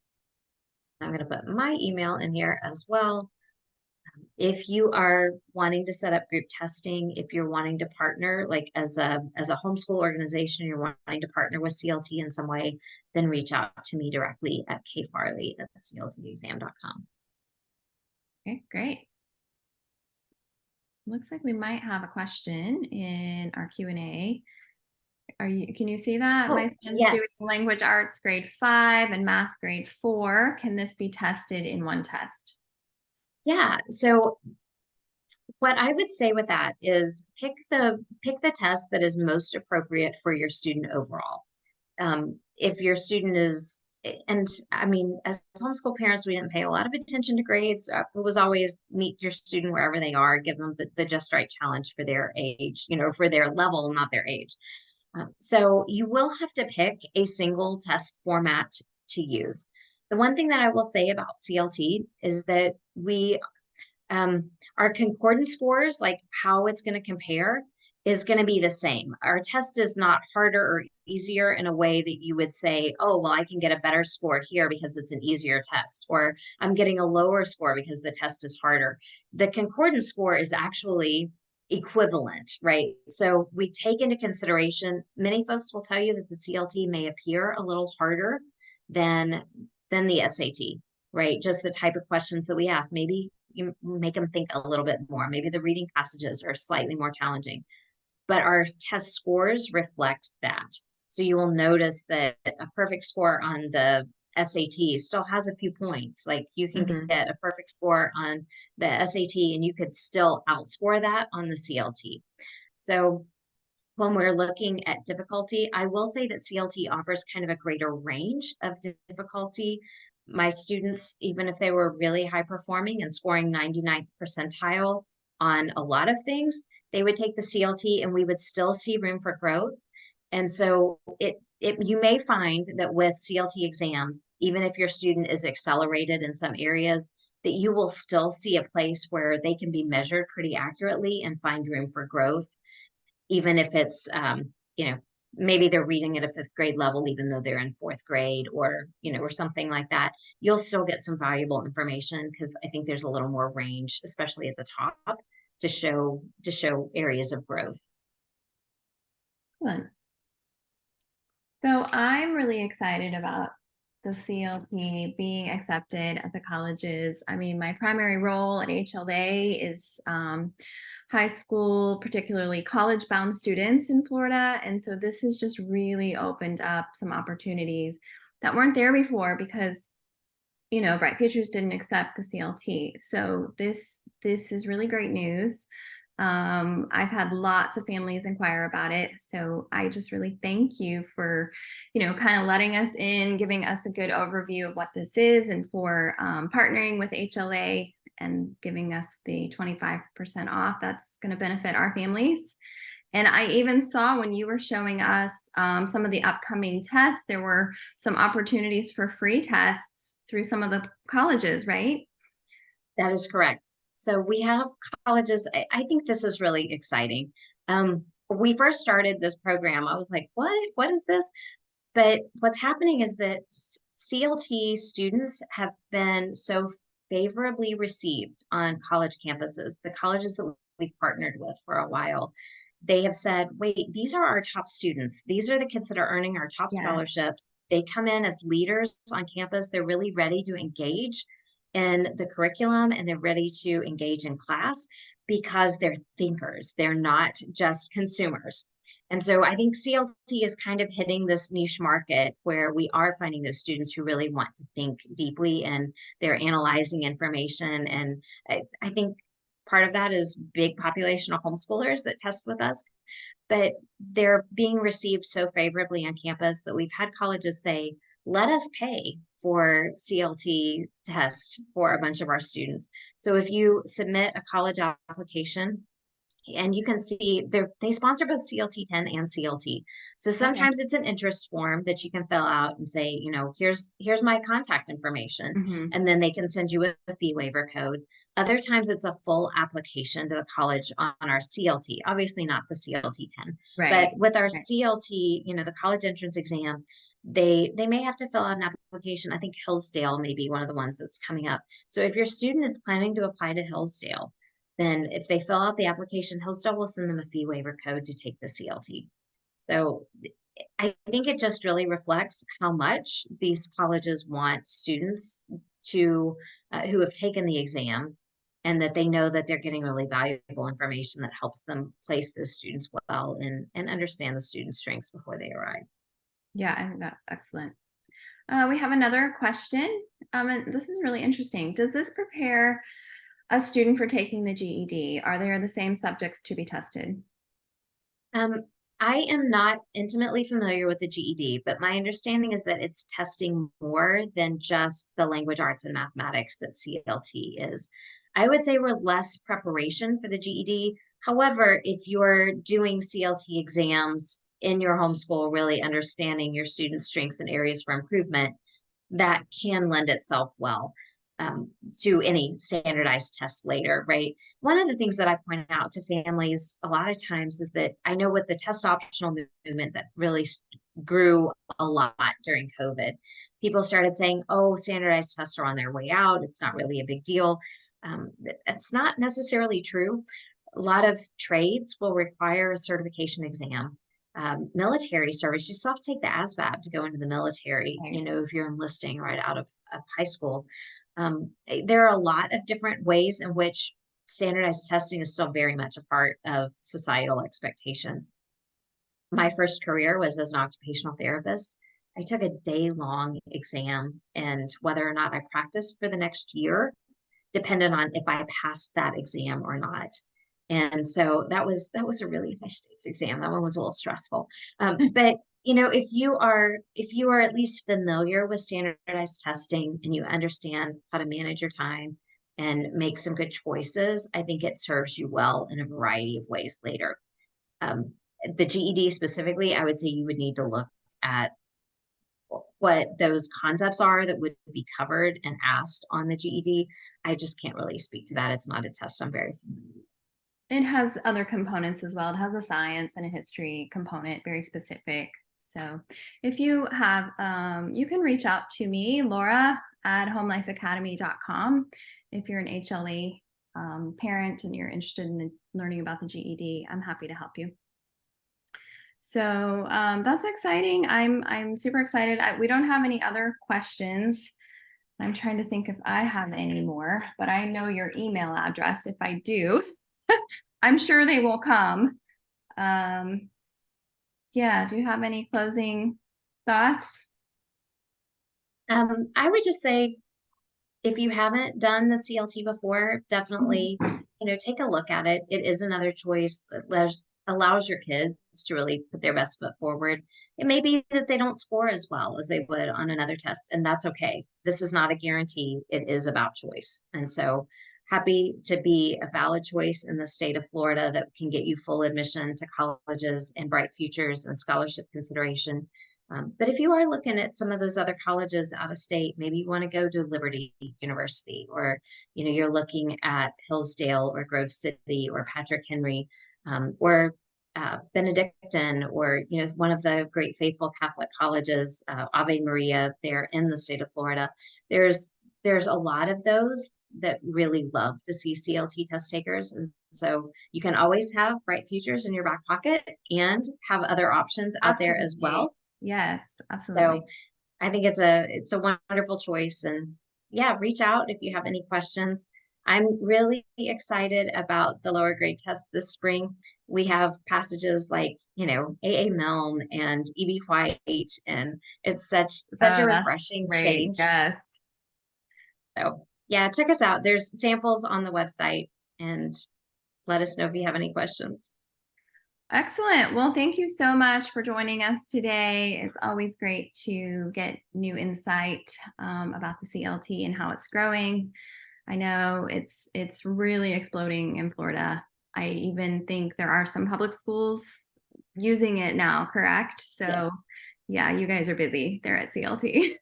I'm going to put my email in here as well. If you are wanting to set up group testing, if you're wanting to partner, like as a homeschool organization, you're wanting to partner with CLT in some way, then reach out to me directly at kfarley@cltexam.com. Okay, great. Looks like we might have a question in our Q&A. Can you see that? Oh, My son's doing yes. language arts grade 5 and math grade 4. Can this be tested in one test? Yeah. So what I would say with that is pick the test that is most appropriate for your student overall. If your student is, and I mean, as homeschool parents, we didn't pay a lot of attention to grades. It was always meet your student wherever they are, give them the just right challenge for their age, for their level, not their age. So you will have to pick a single test format to use. The one thing that I will say about CLT is that our concordance scores, like how it's going to compare, is going to be the same. Our test is not harder or easier in a way that you would say, oh, well, I can get a better score here because it's an easier test, or I'm getting a lower score because the test is harder. The concordance score is actually equivalent, right? So we take into consideration, many folks will tell you that the CLT may appear a little harder than the SAT, right? Just the type of questions that we ask. Maybe you make them think a little bit more. Maybe the reading passages are slightly more challenging, but our test scores reflect that. So you will notice that a perfect score on the SAT still has a few points. Like you can get a perfect score on the SAT and you could still outscore that on the CLT. So when we're looking at difficulty, I will say that CLT offers kind of a greater range of difficulty. My students, even if they were really high performing and scoring 99th percentile on a lot of things, they would take the CLT and we would still see room for growth. And so you may find that with CLT exams, even if your student is accelerated in some areas, that you will still see a place where they can be measured pretty accurately and find room for growth, even if it's, maybe they're reading at a 5th grade level, even though they're in 4th grade or something like that. You'll still get some valuable information because I think there's a little more range, especially at the top, to show areas of growth. Excellent. So I'm really excited about the CLT being accepted at the colleges. I mean, my primary role at HLA is high school, particularly college-bound students in Florida. And so this has just really opened up some opportunities that weren't there before because, Bright Futures didn't accept the CLT. So this is really great news. I've had lots of families inquire about it. So I just really thank you for, kind of letting us in, giving us a good overview of what this is, and for partnering with HLA and giving us the 25% off. That's going to benefit our families. And I even saw when you were showing us some of the upcoming tests, there were some opportunities for free tests through some of the colleges, right? That is correct. So we have colleges. I think this is really exciting. We first started this program, I was like, what is this? But what's happening is that CLT students have been so favorably received on college campuses. The colleges that we've partnered with for a while, they have said, wait, these are our top students. These are the kids that are earning our top scholarships. They come in as leaders on campus. They're really ready to engage in the curriculum and they're ready to engage in class because they're thinkers. They're not just consumers. And so I think CLT is kind of hitting this niche market where we are finding those students who really want to think deeply and they're analyzing information. And I think part of that is big population of homeschoolers that test with us, but they're being received so favorably on campus that we've had colleges say, let us pay for CLT tests for a bunch of our students. So if you submit a college application, and you can see they sponsor both CLT 10 and CLT. So sometimes it's an interest form that you can fill out and say, here's my contact information. And then they can send you a fee waiver code. Other times it's a full application to the college on our CLT, obviously not the CLT 10, but with our CLT, the college entrance exam, they may have to fill out an application. I think Hillsdale may be one of the ones that's coming up. So if your student is planning to apply to Hillsdale, then if they fill out the application, Hillsdale will send them a fee waiver code to take the CLT. So I think it just really reflects how much these colleges want students to who have taken the exam, and that they know that they're getting really valuable information that helps them place those students well and understand the student strengths before they arrive. Yeah, I think that's excellent. We have another question, and this is really interesting. Does this prepare a student for taking the GED? Are there the same subjects to be tested? I am not intimately familiar with the GED, but my understanding is that it's testing more than just the language arts and mathematics that CLT is. I would say we're less preparation for the GED. However, if you're doing CLT exams in your homeschool, really understanding your students' strengths and areas for improvement, that can lend itself well to any standardized tests later, right? One of the things that I point out to families a lot of times is that I know with the test optional movement that really grew a lot during COVID, people started saying, oh, standardized tests are on their way out. It's not really a big deal. That's not necessarily true. A lot of trades will require a certification exam. Military service, you still have to take the ASVAB to go into the military, Right. you know, if you're enlisting right out of high school. There are a lot of different ways in which standardized testing is still very much a part of societal expectations. My first career was as an occupational therapist. I took a day-long exam, and whether or not I practiced for the next year depended on if I passed that exam or not. And so that was a really high stakes exam. That one was a little stressful. But you know, if you are at least familiar with standardized testing and you understand how to manage your time and make some good choices, I think it serves you well in a variety of ways later. The GED specifically, I would say you would need to look at what those concepts are that would be covered and asked on the GED. I just can't really speak to that. It's not a test I'm very familiar with. It has other components as well. It has a science and a history component, very specific. So if you have, you can reach out to me, Laura, at homelifeacademy.com. If you're an HLA parent and you're interested in learning about the GED, I'm happy to help you. So that's exciting. I'm super excited. We don't have any other questions. I'm trying to think if I have any more, but I know your email address. If I do, I'm sure they will come. Yeah, do you have any closing thoughts? I would just say, if you haven't done the CLT before, definitely, you know, take a look at it. It is another choice that allows your kids to really put their best foot forward. It may be that they don't score as well as they would on another test, and that's okay. This is not a guarantee. It is about choice. And so happy to be a valid choice in the state of Florida that can get you full admission to colleges and bright futures and scholarship consideration. But if you are looking at some of those other colleges out of state, maybe you want to go to Liberty University, or, you know, you're looking at Hillsdale or Grove City or Patrick Henry, or Benedictine, or, you know, one of the great faithful Catholic colleges, Ave Maria, there in the state of Florida. There's a lot of those that really love to see CLT test takers. And so you can always have bright futures in your back pocket and have other options out there as well. Yes, absolutely. So I think it's a wonderful choice. And yeah, reach out if you have any questions. I'm really excited about the lower grade test this spring. We have passages like, you know, A.A. Milne and E.B. White, and it's such a refreshing change. Yes. So yeah, check us out. There's samples on the website, and let us know if you have any questions. Excellent. Well, thank you so much for joining us today. It's always great to get new insight about the CLT and how it's growing. I know it's really exploding in Florida. I even think there are some public schools using it now, correct? So Yes. Yeah, you guys are busy there at CLT.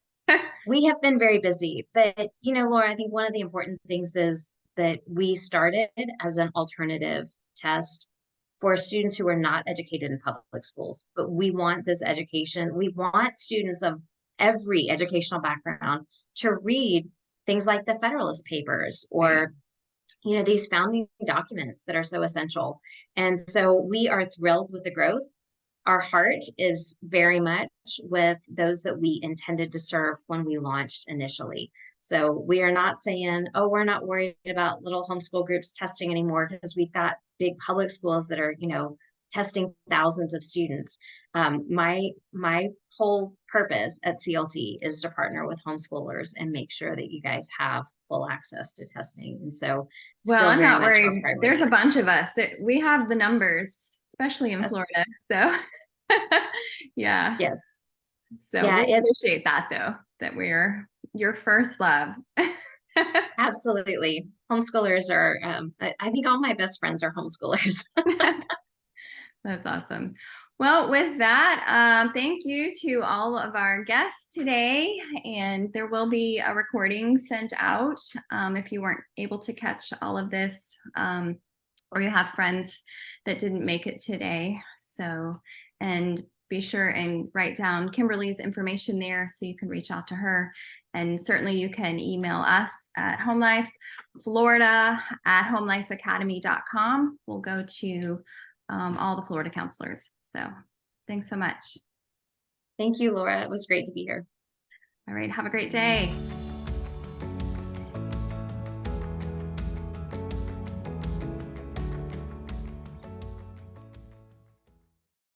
We have been very busy, but you know, Laura, I think one of the important things is that we started as an alternative test for students who are not educated in public schools, but we want this education. We want students of every educational background to read things like the Federalist Papers or these founding documents that are so essential. And so we are thrilled with the growth. Our heart is very much with those that we intended to serve when we launched initially. So we are not saying, oh, we're not worried about little homeschool groups testing anymore because we've got big public schools that are, testing thousands of students. My whole purpose at CLT is to partner with homeschoolers and make sure that you guys have full access to testing. And so, Well, still I'm very not much our worried. priority. There's a bunch of us that we have the numbers, especially in Yes. Florida. So yeah. Yes. So Yeah, we it's appreciate that though, that we're your first love. absolutely homeschoolers are. I think all my best friends are homeschoolers. That's awesome. Well, with that, thank you to all of our guests today. And there will be a recording sent out if you weren't able to catch all of this, or you have friends that didn't make it today. So, and be sure and write down Kimberly's information there so you can reach out to her. And certainly you can email us at homelifeflorida@homelifeacademy.com. We'll go to all the Florida counselors. So thanks so much. Thank you, Laura. It was great to be here. All right. Have a great day.